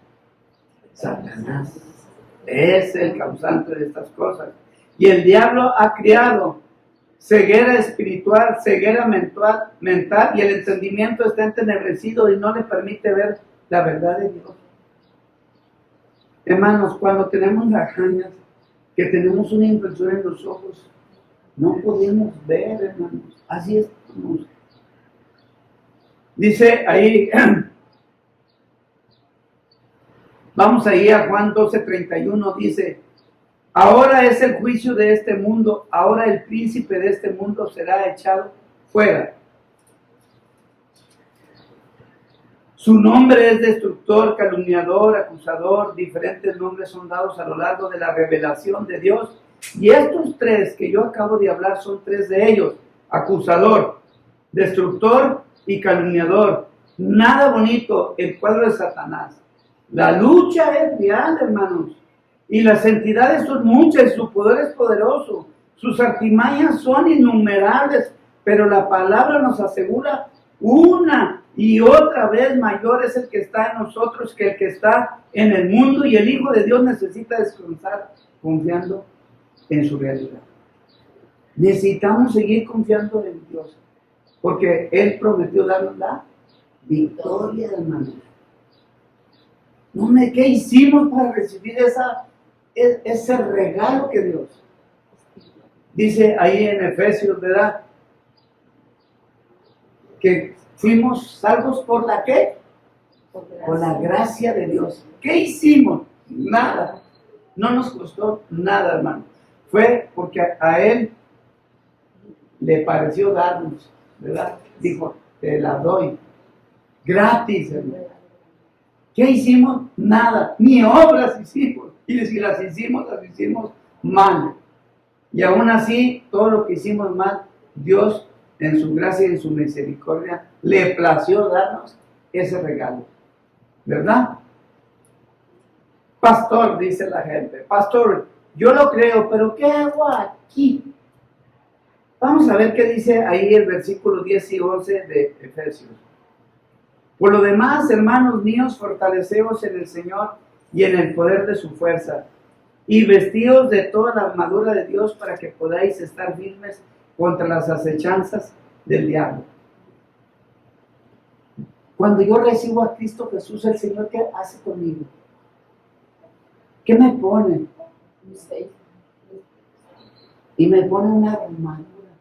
Satanás. Es el causante de estas cosas. Y el diablo ha creado ceguera espiritual, ceguera mental, y el entendimiento está entenebrecido y no le permite ver la verdad de Dios. Hermanos, cuando tenemos lagañas, que tenemos una infección en los ojos, no podemos ver, hermanos. Así es. Dice ahí, vamos ahí a Juan 12:31, dice: ahora es el juicio de este mundo, ahora el príncipe de este mundo será echado fuera. Su nombre es destructor, calumniador, acusador, diferentes nombres son dados a lo largo de la revelación de Dios. Y estos tres que yo acabo de hablar son tres de ellos: acusador, destructor y calumniador. Nada bonito, el cuadro de Satanás. La lucha es real, hermanos. Y las entidades son muchas, su poder es poderoso, sus artimañas son innumerables, pero la palabra nos asegura una y otra vez: mayor es el que está en nosotros que el que está en el mundo. Y el Hijo de Dios necesita descansar confiando en su realidad. Necesitamos seguir confiando en Dios, porque Él prometió darnos la victoria, hermanos. ¿Qué hicimos para recibir ese regalo que Dios? Dice ahí en Efesios, ¿verdad? Que fuimos salvos por la ¿qué? Por la gracia de Dios. ¿Qué hicimos? Nada. No nos costó nada, hermano. Fue porque a Él le pareció darnos, ¿verdad? Dijo: te la doy gratis, hermano. ¿Qué hicimos? Nada. Ni obras hicimos. Y si las hicimos mal. Y aún así, todo lo que hicimos mal, Dios, en su gracia y en su misericordia, le plació darnos ese regalo, ¿verdad? Pastor, dice la gente, pastor, yo lo creo, pero ¿qué hago aquí? Vamos a ver qué dice ahí el versículo 10 y 11 de Efesios. Por lo demás, hermanos míos, fortaleceos en el Señor y en el poder de su fuerza, y vestíos de toda la armadura de Dios para que podáis estar firmes contra las acechanzas del diablo. Cuando yo recibo a Cristo Jesús, el Señor, ¿qué hace conmigo? ¿Qué me pone? Y me pone una armadura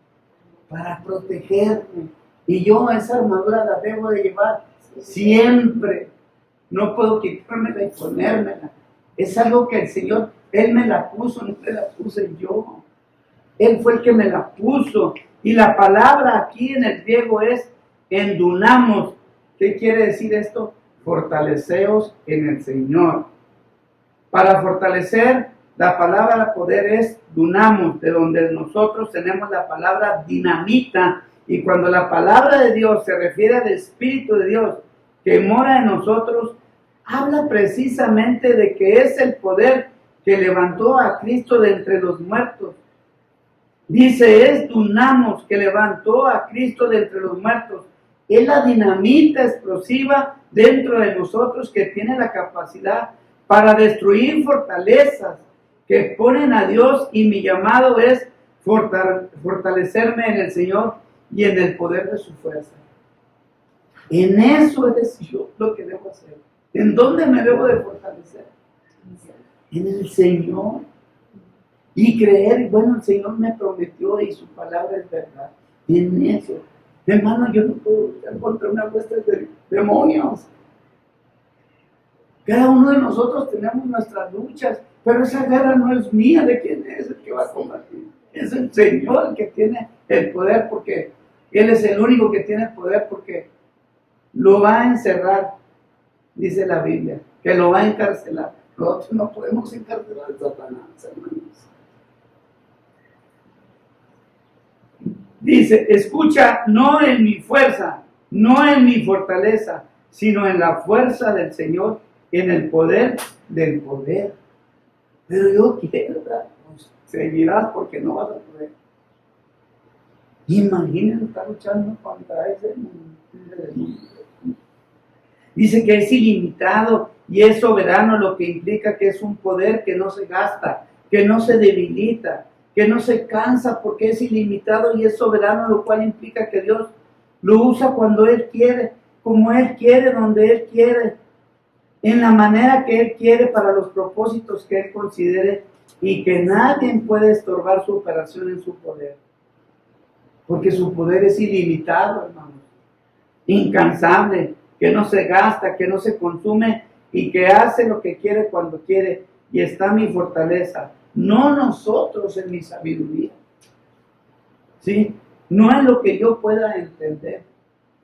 para protegerme. Y yo esa armadura la debo de llevar siempre. No puedo quitármela y ponérmela. Es algo que el Señor, Él me la puso, no me la puse yo. Él fue el que me la puso. Y la palabra aquí en el griego es endunamos. ¿Qué quiere decir esto? Fortaleceos en el Señor. Para fortalecer, la palabra poder es dunamos, de donde nosotros tenemos la palabra dinamita. Y cuando la palabra de Dios se refiere al Espíritu de Dios que mora en nosotros, habla precisamente de que es el poder que levantó a Cristo de entre los muertos. Dice, es dunamos que levantó a Cristo de entre los muertos. Es la dinamita explosiva dentro de nosotros que tiene la capacidad para destruir fortalezas que ponen a Dios, y mi llamado es fortalecerme en el Señor y en el poder de su fuerza. En eso es yo lo que debo hacer. ¿En dónde me debo de fortalecer? En el Señor. Y creer, bueno, el Señor me prometió y su palabra es verdad. En eso. Hermano, yo no puedo luchar contra una hueste de demonios. Cada uno de nosotros tenemos nuestras luchas, pero esa guerra no es mía. ¿De quién es el que va a combatir? Es el Señor el que tiene el poder, porque Él es el único que tiene el poder, porque lo va a encerrar, dice la Biblia, que lo va a encarcelar. Nosotros no podemos encarcelar a Satanás, hermanos. Dice, escucha, no en mi fuerza, no en mi fortaleza, sino en la fuerza del Señor, en el poder del poder. Pero yo quiero, pues, seguirás porque no vas a poder. Imagínense estar luchando contra ese mundo. Dice que es ilimitado y es soberano, lo que implica que es un poder que no se gasta, que no se debilita, que no se cansa, porque es ilimitado y es soberano, lo cual implica que Dios lo usa cuando Él quiere, como Él quiere, donde Él quiere, en la manera que Él quiere, para los propósitos que Él considere, y que nadie puede estorbar su operación en su poder, porque su poder es ilimitado, hermanos, incansable, que no se gasta, que no se consume, y que hace lo que quiere cuando quiere. Y está mi fortaleza, no nosotros en mi sabiduría, ¿sí? No en lo que yo pueda entender,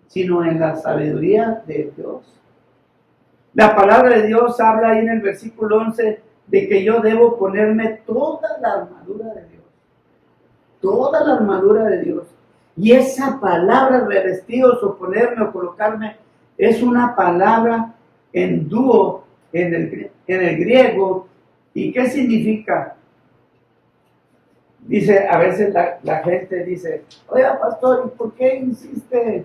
sino en la sabiduría de Dios. La palabra de Dios habla ahí en el versículo 11 de que yo debo ponerme toda la armadura de Dios, toda la armadura de Dios. Y esa palabra, revestidos o ponerme o colocarme, es una palabra en dúo, en el griego. ¿Y qué significa? Dice, a veces la gente dice, oiga, pastor, ¿y por qué insiste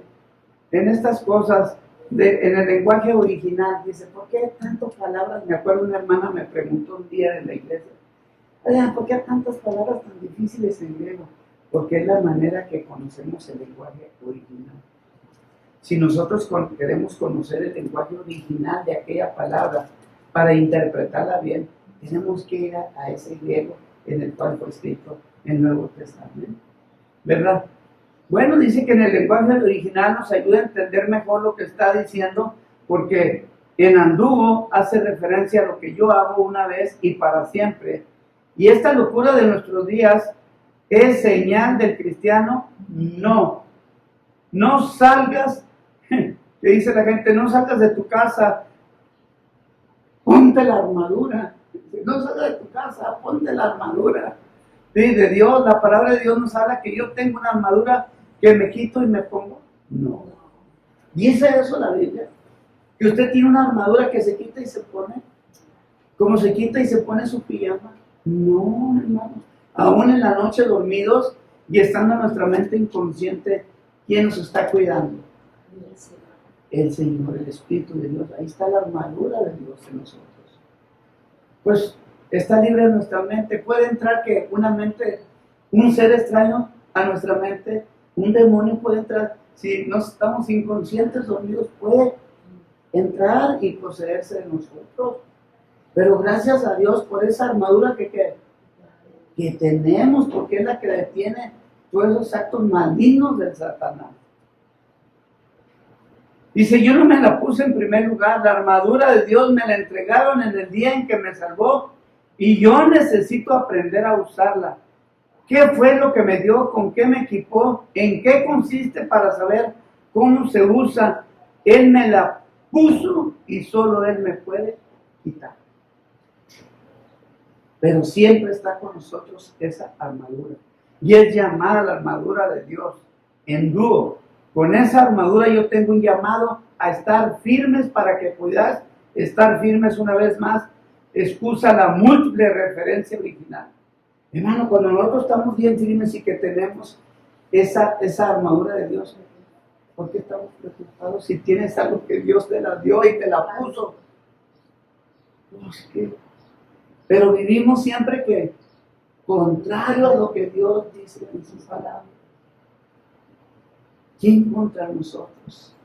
en estas cosas en el lenguaje original? Dice, ¿por qué tantas palabras? Me acuerdo, una hermana me preguntó un día en la iglesia, oiga, ¿por qué tantas palabras tan difíciles en griego? Porque es la manera que conocemos el lenguaje original. Si nosotros queremos conocer el lenguaje original de aquella palabra para interpretarla bien, tenemos que ir a ese griego en el cual fue escrito el Nuevo Testamento, ¿verdad? Bueno, dice que en el lenguaje original nos ayuda a entender mejor lo que está diciendo, porque en anduvo hace referencia a lo que yo hago una vez y para siempre. Y esta locura de nuestros días es señal del cristiano. No salgas, que dice la gente, no salgas de tu casa, ponte la armadura. No salgas de tu casa, ponte la armadura. Sí, de Dios, la palabra de Dios nos habla que yo tengo una armadura que me quito y me pongo. No. ¿Dice eso la Biblia? Que usted tiene una armadura que se quita y se pone. como se quita y se pone su pijama. No, hermanos. Aún en la noche dormidos y estando nuestra mente inconsciente, ¿quién nos está cuidando? El Señor, el Espíritu de Dios. Ahí está la armadura de Dios en nosotros. Pues está libre nuestra mente. Puede entrar que una mente, un ser extraño a nuestra mente, un demonio puede entrar. Si no estamos inconscientes, dormidos, puede entrar y poseerse de nosotros. Pero gracias a Dios por esa armadura que tenemos, porque es la que detiene todos esos actos malignos del Satanás. Dice, yo no me la puse en primer lugar, la armadura de Dios me la entregaron en el día en que me salvó y yo necesito aprender a usarla. ¿Qué fue lo que me dio? ¿Con qué me equipó? ¿En qué consiste para saber cómo se usa? Él me la puso y solo Él me puede quitar. Pero siempre está con nosotros esa armadura. Y es llamada la armadura de Dios en dúo. Con esa armadura yo tengo un llamado a estar firmes para que puedas estar firmes una vez más. Excusa la múltiple referencia original. Hermano, cuando nosotros estamos bien firmes y que tenemos esa armadura de Dios, ¿por qué estamos preocupados si tienes algo que Dios te la dio y te la puso? Pues, ¿qué? Pero vivimos siempre que contrario a lo que Dios dice en sus palabras. ¿Quién contra nosotros?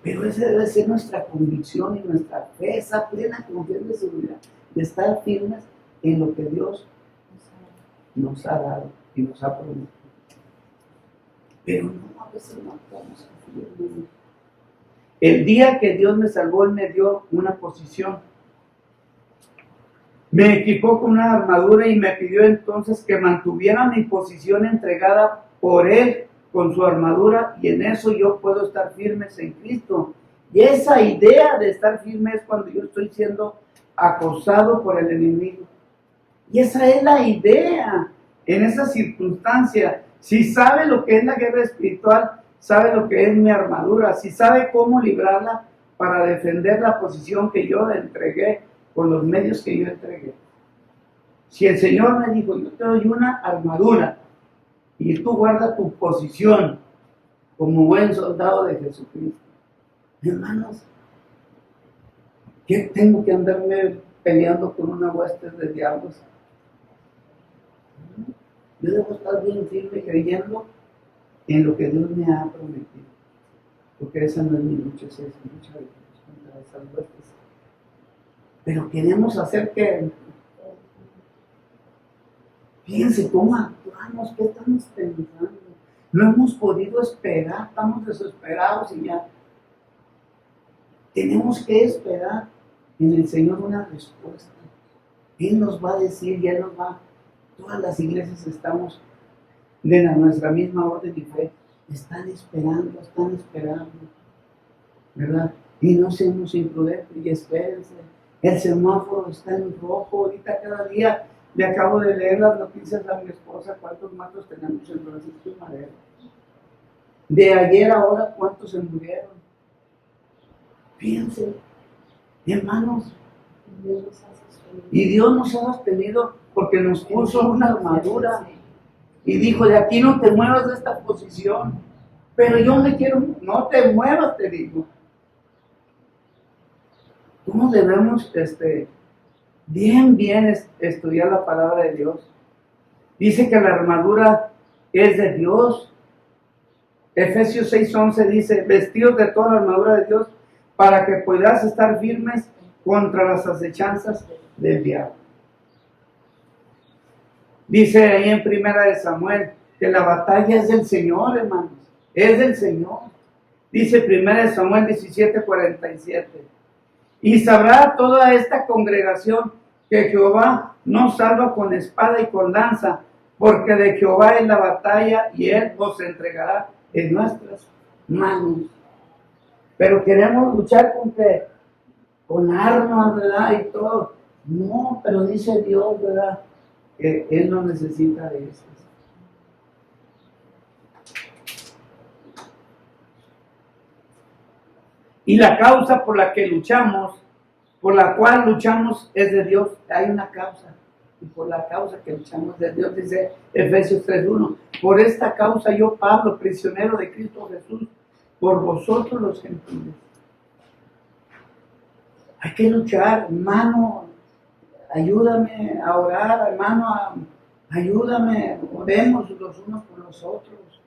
Pero esa debe ser nuestra convicción y nuestra fe, esa plena confianza y seguridad de estar firmes en lo que Dios nos ha dado y nos ha prometido. Pero no, a veces no estamos firmes. El día que Dios me salvó, Él me dio una posición. Me equipó con una armadura y me pidió entonces que mantuviera mi posición entregada por Él con su armadura, y en eso yo puedo estar firmes en Cristo. Y esa idea de estar firme es cuando yo estoy siendo acosado por el enemigo. Y esa es la idea en esa circunstancia. Si sabe lo que es la guerra espiritual, sabe lo que es mi armadura. Si sabe cómo librarla para defender la posición que yo le entregué con los medios que yo entregué. Si el Señor me dijo, yo te doy una armadura y tú guarda tu posición como buen soldado de Jesucristo. Hermanos, ¿qué tengo que andarme peleando con una hueste de diablos? Yo debo estar bien firme creyendo en lo que Dios me ha prometido. Porque esa no es mi lucha, esa es mi lucha de Dios contra esas huestes. Pero queremos hacer que fíjense cómo actuamos, qué estamos pensando. No hemos podido esperar, estamos desesperados y ya. Tenemos que esperar en el Señor una respuesta. Él nos va a decir y Él nos va. Todas las iglesias estamos de nuestra misma orden y fe. Están esperando, ¿verdad? Y no seamos imprudentes y espérense. El semáforo está en rojo. Ahorita cada día le acabo de leer las noticias a mi esposa cuántos muertos tenemos en Francisco y Madero. De ayer a ahora cuántos se murieron. Fíjense, hermanos. Y Dios nos ha sostenido porque nos puso una armadura. Y dijo, de aquí no te muevas de esta posición. Pero yo me quiero, no te muevas, te digo. ¿Cómo debemos bien estudiar la palabra de Dios? Dice que la armadura es de Dios. Efesios 6:11 dice, vestidos de toda la armadura de Dios para que puedas estar firmes contra las acechanzas del diablo. Dice ahí en Primera de Samuel que la batalla es del Señor, hermanos. Es del Señor. Dice Primera de Samuel 17:47. Y sabrá toda esta congregación que Jehová no salva con espada y con lanza, porque de Jehová es la batalla y Él os entregará en nuestras manos. Pero queremos luchar con armas, ¿verdad? Y todo. No, pero dice Dios, ¿verdad? Que Él no necesita de eso. Y la causa por la que luchamos por la cual luchamos es de Dios. Hay una causa, y por la causa que luchamos de Dios, dice Efesios 3:1. Por esta causa yo, Pablo, prisionero de Cristo Jesús, por vosotros los gentiles. Hay que luchar, hermano. Ayúdame a orar, hermano. Ayúdame, oremos los unos por los otros,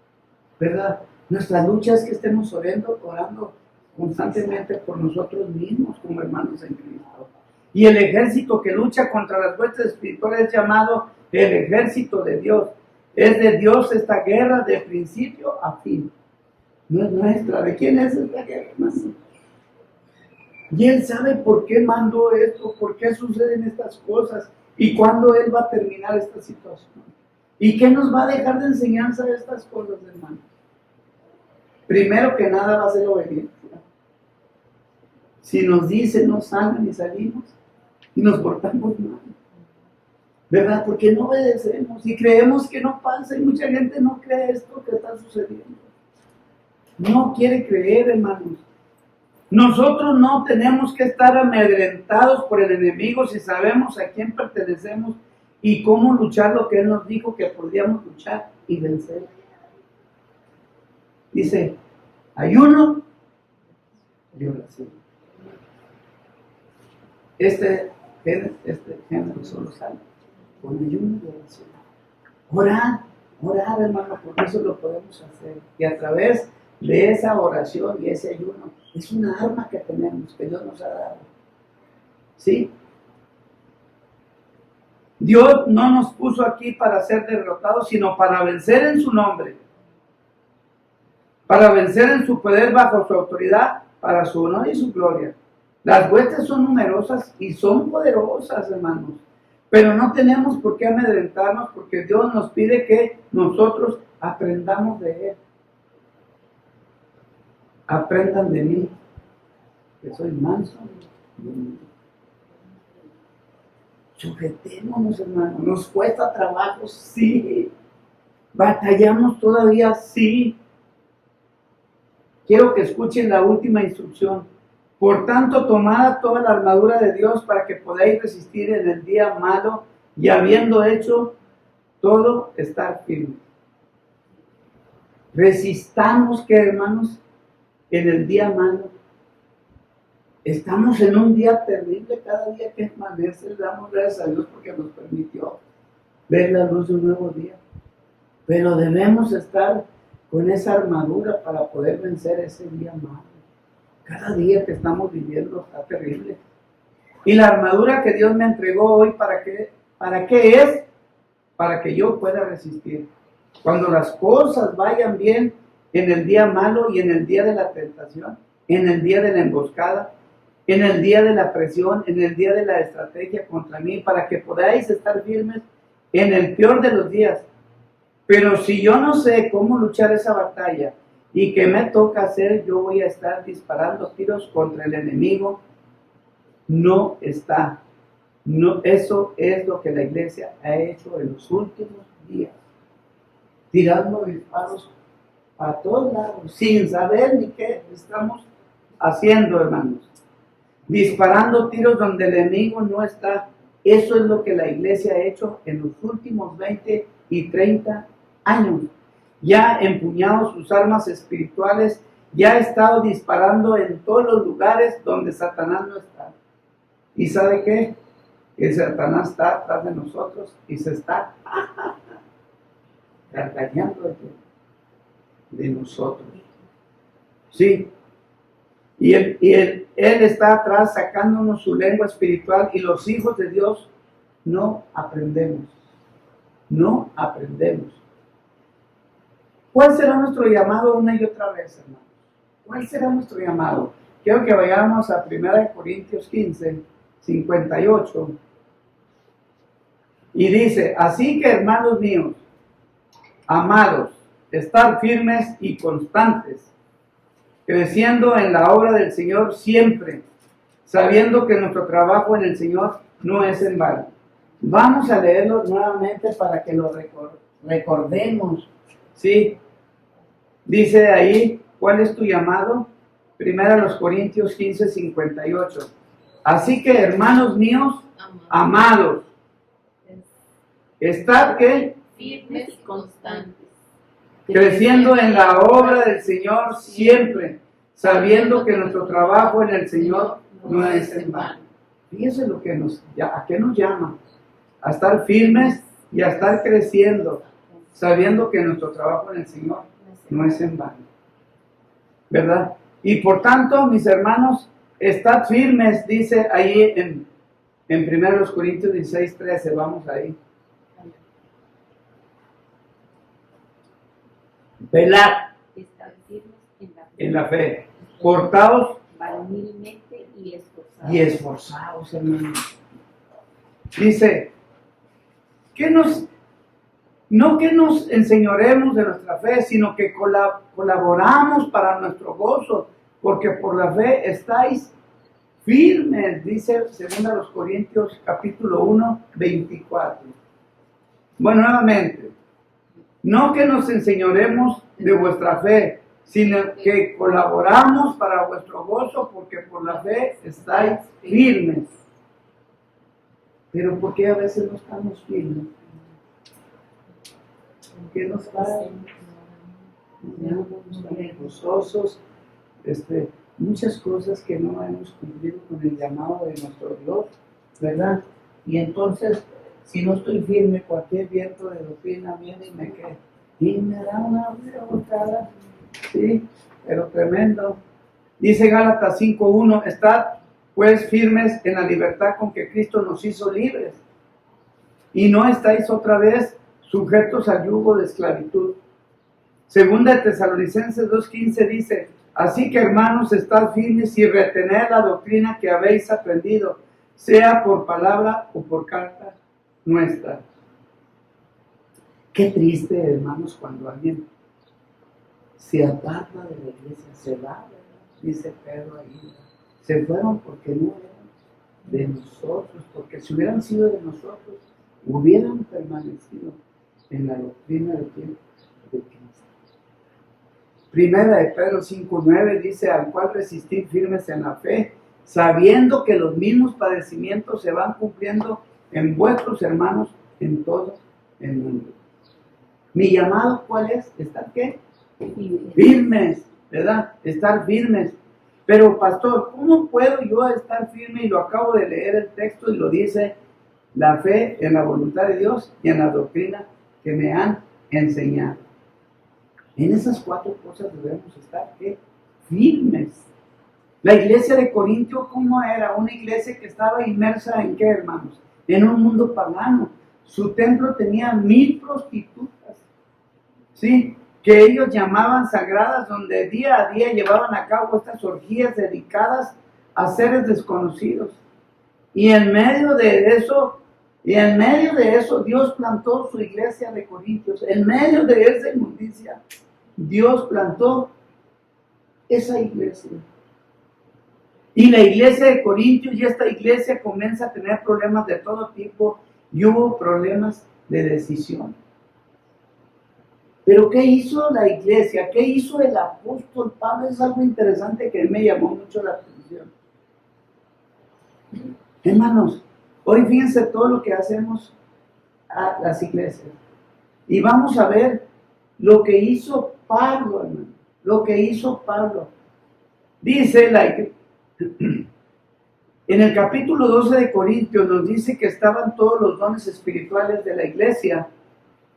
¿verdad? Nuestra lucha es que estemos orando constantemente por nosotros mismos como hermanos en Cristo. Y el ejército que lucha contra las huestes espirituales es llamado el ejército de Dios. Es de Dios esta guerra de principio a fin. No es nuestra. ¿De quién es esta guerra, hermano? Y Él sabe por qué mandó esto, por qué suceden estas cosas y cuándo Él va a terminar esta situación. ¿Y qué nos va a dejar de enseñanza de estas cosas, hermano? Primero que nada va a ser obediencia. Si nos dice no salgan y salimos y nos portamos mal, ¿verdad? Porque no obedecemos y creemos que no pasa y mucha gente no cree esto que está sucediendo. No quiere creer, hermanos. Nosotros no tenemos que estar amedrentados por el enemigo si sabemos a quién pertenecemos y cómo luchar lo que Él nos dijo que podíamos luchar y vencer. Dice, ayuno y oración. Este género solo sale con ayuno y oración. Orar, hermano, porque eso lo podemos hacer. Y a través de esa oración y ese ayuno, es una arma que tenemos, que Dios nos ha dado. ¿Sí? Dios no nos puso aquí para ser derrotados, sino para vencer en su nombre. Para vencer en su poder bajo su autoridad, para su honor y su gloria. Las huestes son numerosas y son poderosas, hermanos. Pero no tenemos por qué amedrentarnos porque Dios nos pide que nosotros aprendamos de Él. Aprendan de mí, que soy manso. Sujetémonos, hermanos. Nos cuesta trabajo, sí. Batallamos todavía, sí. Quiero que escuchen la última instrucción. Por tanto, tomad toda la armadura de Dios para que podáis resistir en el día malo y habiendo hecho todo, estar firmes. Resistamos, que hermanos, en el día malo. Estamos en un día terrible, cada día que amanece, damos gracias a Dios porque nos permitió ver la luz de un nuevo día. Pero debemos estar con esa armadura para poder vencer ese día malo. Cada día que estamos viviendo está terrible. Y la armadura que Dios me entregó hoy, ¿para qué es? Para que yo pueda resistir. Cuando las cosas vayan bien, en el día malo y en el día de la tentación, en el día de la emboscada, en el día de la presión, en el día de la estrategia contra mí, para que podáis estar firmes en el peor de los días. Pero si yo no sé cómo luchar esa batalla y qué me toca hacer, yo voy a estar disparando tiros contra el enemigo. No está. No, eso es lo que la iglesia ha hecho en los últimos días. Tirando disparos a todos lados, sin saber ni qué estamos haciendo, hermanos. Disparando tiros donde el enemigo no está. Eso es lo que la iglesia ha hecho en los últimos 20 y 30 años. Ya ha empuñado sus armas espirituales, ya ha estado disparando en todos los lugares donde Satanás no está. ¿Y sabe qué? Que Satanás está atrás de nosotros y se está carcajeando de nosotros. Sí. Y él está atrás sacándonos su lengua espiritual y los hijos de Dios no aprendemos. No aprendemos. ¿Cuál será nuestro llamado una y otra vez, hermanos? ¿Cuál será nuestro llamado? Quiero que vayamos a 1 Corintios 15, 58. Y dice, así que hermanos míos, amados, estar firmes y constantes, creciendo en la obra del Señor siempre, sabiendo que nuestro trabajo en el Señor no es en vano. Vamos a leerlo nuevamente para que lo recordemos. ¿Sí? Dice ahí, ¿cuál es tu llamado? 1 Corintios 15, 58. Así que, hermanos míos, amados, estad ¿qué? Firmes y constantes. Creciendo en la obra del Señor siempre, sabiendo que nuestro trabajo en el Señor no es en vano. Fíjense lo que ¿a qué nos llama? A estar firmes y a estar creciendo, sabiendo que nuestro trabajo en el Señor no es en vano. ¿Verdad? Y por tanto, mis hermanos, estad firmes, dice ahí en 1 Corintios 16:13, vamos ahí. Velad Estad firmes en la fe, portaos varonilmente y esforzados, hermanos. Dice, no que nos enseñoremos de nuestra fe, sino que colaboramos para nuestro gozo, porque por la fe estáis firmes, dice 2 Corintios capítulo 1, 24. Bueno, nuevamente, no que nos enseñoremos de vuestra fe, sino que colaboramos para vuestro gozo, porque por la fe estáis firmes. Pero ¿por qué a veces no estamos firmes? ¿Por qué nos pasa? Gozosos, muchas cosas que no hemos cumplido con el llamado de nuestro Dios, ¿verdad? Y entonces, si no estoy firme, cualquier viento de doctrina viene y me queda. Y me da una botada, sí, pero tremendo. Dice Gálatas 5:1, estad pues firmes en la libertad con que Cristo nos hizo libres, y no estáis otra vez sujetos al yugo de esclavitud. Segunda de Tesalonicenses 2:15 dice, así que hermanos, estad firmes y retened la doctrina que habéis aprendido, sea por palabra o por carta nuestra. Qué triste, hermanos, cuando alguien se aparta de la iglesia, se va, dice Pedro ahí. Se fueron porque no eran de nosotros, porque si hubieran sido de nosotros, hubieran permanecido en la doctrina de Cristo. Primera de Pedro 5:9 dice, al cual resistir firmes en la fe, sabiendo que los mismos padecimientos se van cumpliendo en vuestros hermanos en todo el mundo. Mi llamado, ¿cuál es? ¿Estar qué? Firmes, ¿verdad? Estar firmes. Pero pastor, ¿cómo puedo yo estar firme? Y lo acabo de leer el texto y lo dice, la fe en la voluntad de Dios y en la doctrina que me han enseñado. En esas 4 cosas debemos estar ¿qué? Firmes. La iglesia de Corintio, ¿cómo era? Una iglesia que estaba inmersa en ¿qué, hermanos? En un mundo pagano. Su templo tenía 1000 prostitutas, ¿sí? Que ellos llamaban sagradas, donde día a día llevaban a cabo estas orgías dedicadas a seres desconocidos. Y en medio de eso, Dios plantó su iglesia de Corintios. En medio de esa inmundicia, Dios plantó esa iglesia. Y la iglesia de Corintios y esta iglesia comienza a tener problemas de todo tipo y hubo problemas de decisión. Pero ¿qué hizo la iglesia? ¿Qué hizo el apóstol Pablo? Es algo interesante que me llamó mucho la atención. Hermanos, hoy fíjense todo lo que hacemos a las iglesias. Y vamos a ver lo que hizo Pablo, hermano. Lo que hizo Pablo. Dice en el capítulo 12 de Corintios nos dice que estaban todos los dones espirituales de la iglesia.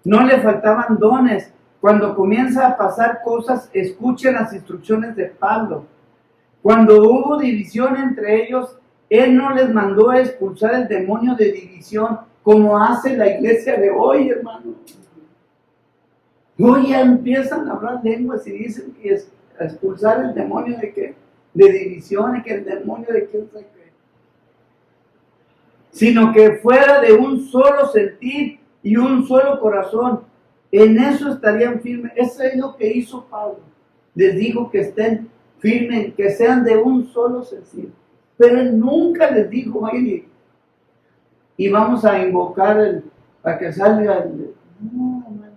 No le faltaban dones. Cuando comienza a pasar cosas, escuchen las instrucciones de Pablo. Cuando hubo división entre ellos, él no les mandó a expulsar el demonio de división como hace la iglesia de hoy, hermano. Hoy ya empiezan a hablar lenguas y dicen que es expulsar el demonio de qué, de división, y que el demonio de quién sabe qué. Sino que fuera de un solo sentir y un solo corazón. En eso estarían firmes. Eso es lo que hizo Pablo. Les dijo que estén firmes, que sean de un solo sentir. Pero él nunca les dijo, vayan y vamos a invocar para que salga el... No, hermano.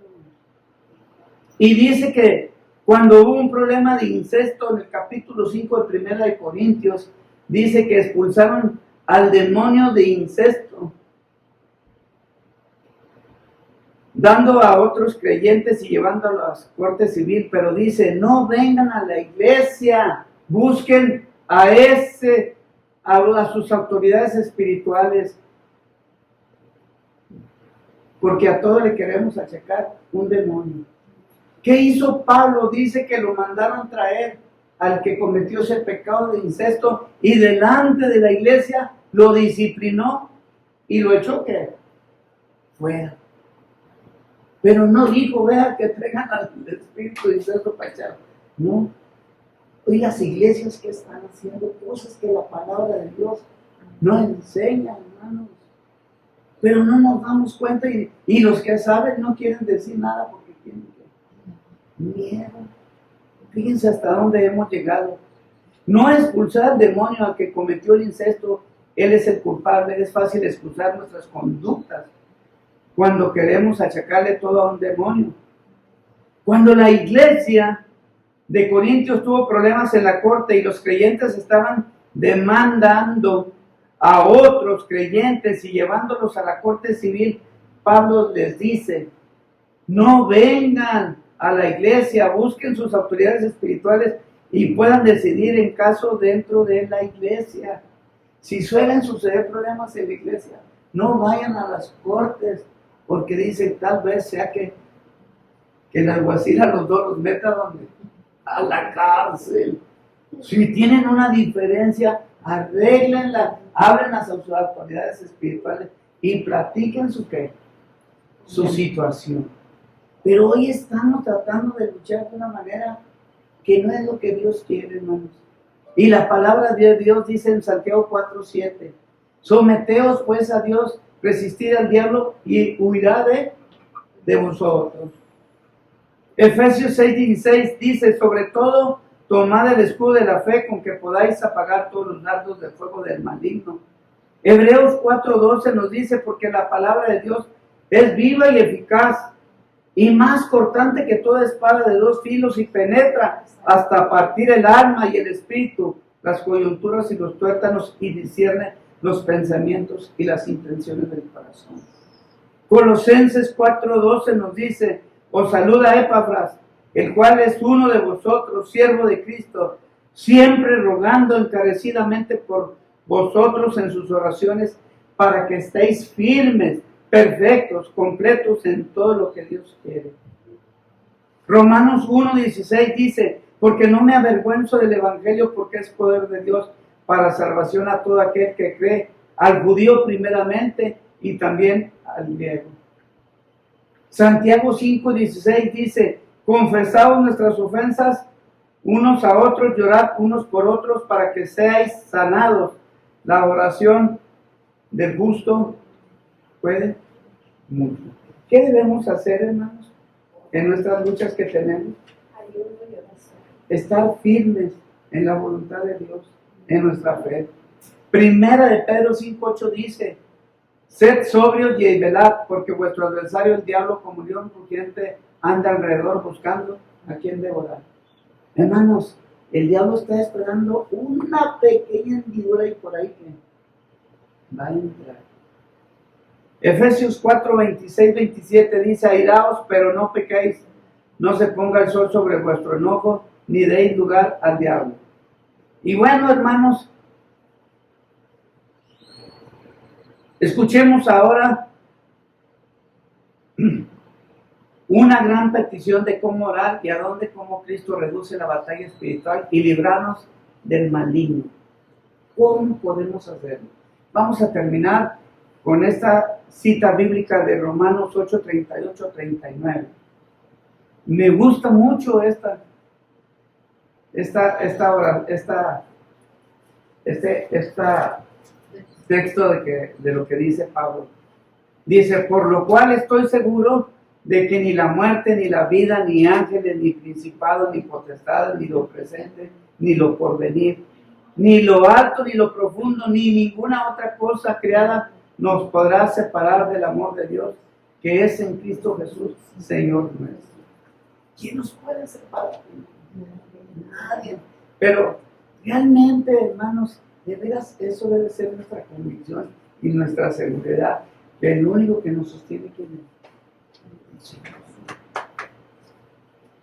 Y dice que cuando hubo un problema de incesto en el capítulo 5 de 1 de Corintios, dice que expulsaron al demonio de incesto, dando a otros creyentes y llevando a la corte civil, pero dice, no vengan a la iglesia, busquen a sus autoridades espirituales, porque a todo le queremos achacar un demonio. ¿Qué hizo Pablo? Dice que lo mandaron traer al que cometió ese pecado de incesto y delante de la iglesia lo disciplinó y lo echó ¿qué? Fuera. Pero no dijo, vea que traigan al espíritu de incesto para echar. No. Hoy las iglesias que están haciendo cosas que la palabra de Dios no enseña, hermanos. Pero no nos damos cuenta y los que saben no quieren decir nada porque tienen miedo. Fíjense hasta dónde hemos llegado. No expulsar al demonio al que cometió el incesto, él es el culpable. Es fácil excusar nuestras conductas cuando queremos achacarle todo a un demonio. Cuando la iglesia de Corintios tuvo problemas en la corte y los creyentes estaban demandando a otros creyentes y llevándolos a la corte civil, Pablo les dice, no vengan a la iglesia, busquen sus autoridades espirituales y puedan decidir en caso dentro de la iglesia. Si suelen suceder problemas en la iglesia, no vayan a las cortes, porque dicen tal vez sea que el alguacil a los dos los meta donde, a la cárcel. Si tienen una diferencia, arréglenla, hablen a sus autoridades espirituales y platiquen su situación. Pero hoy estamos tratando de luchar de una manera que no es lo que Dios quiere, hermanos. Y la palabra de Dios dice en Santiago 4:7, someteos pues a Dios, resistid al diablo y huirá de vosotros. Efesios 6:16 dice, sobre todo, tomad el escudo de la fe con que podáis apagar todos los dardos de fuego del maligno. Hebreos 4:12 nos dice, porque la palabra de Dios es viva y eficaz y más cortante que toda espada de dos filos y penetra hasta partir el alma y el espíritu, las coyunturas y los tuétanos y discierne los pensamientos y las intenciones del corazón. Colosenses 4:12 nos dice, os saluda Epafras, el cual es uno de vosotros, siervo de Cristo, siempre rogando encarecidamente por vosotros en sus oraciones, para que estéis firmes, perfectos, completos en todo lo que Dios quiere. Romanos 1:16 dice, porque no me avergüenzo del evangelio, porque es poder de Dios para salvación a todo aquel que cree, al judío primeramente y también al griego. Santiago 5:16 dice, confesaos nuestras ofensas unos a otros, llorad unos por otros para que seáis sanados. La oración del justo puede mucho. ¿Qué debemos hacer, hermanos, en nuestras luchas que tenemos? Estar firmes en la voluntad de Dios, en nuestra fe. Primera de Pedro 5:8 dice, sed sobrios y velad, porque vuestro adversario el diablo como león rugiente anda alrededor buscando a quien devorar. Hermanos, el diablo está esperando una pequeña hendidura y por ahí que va a entrar. Efesios 4:26-27 dice, airaos, pero no pequéis, no se ponga el sol sobre vuestro enojo, ni deis lugar al diablo. Y bueno, hermanos, escuchemos ahora una gran petición de cómo orar y a dónde cómo Cristo reduce la batalla espiritual y librarnos del maligno. ¿Cómo podemos hacerlo? Vamos a terminar con esta cita bíblica de Romanos 8:38-39. Me gusta mucho este texto de lo que dice Pablo. Dice, por lo cual estoy seguro de que ni la muerte, ni la vida, ni ángeles, ni principados, ni potestades, ni lo presente, ni lo porvenir, ni lo alto, ni lo profundo, ni ninguna otra cosa creada nos podrá separar del amor de Dios que es en Cristo Jesús, Señor nuestro. ¿Quién nos puede separar? Nadie. Pero realmente, hermanos, de veras, eso debe ser nuestra convicción y nuestra seguridad, que el único que nos sostiene, ¿quién es?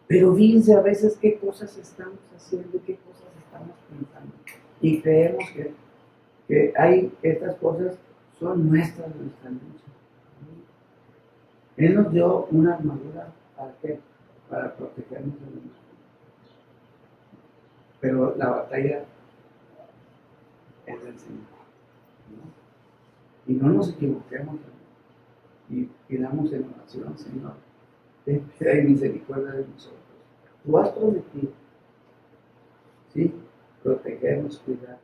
Pero fíjense a veces qué cosas estamos haciendo, qué cosas estamos pensando, y creemos que hay estas cosas son nuestra lucha. Él nos dio una armadura, ¿para qué? Para protegernos de los malos. Pero la batalla es del Señor, ¿no? Y no nos equivoquemos, y pidamos en oración, Señor, ten piedad y misericordia de nosotros. Tú has prometido, ¿sí? Protegernos, cuidar.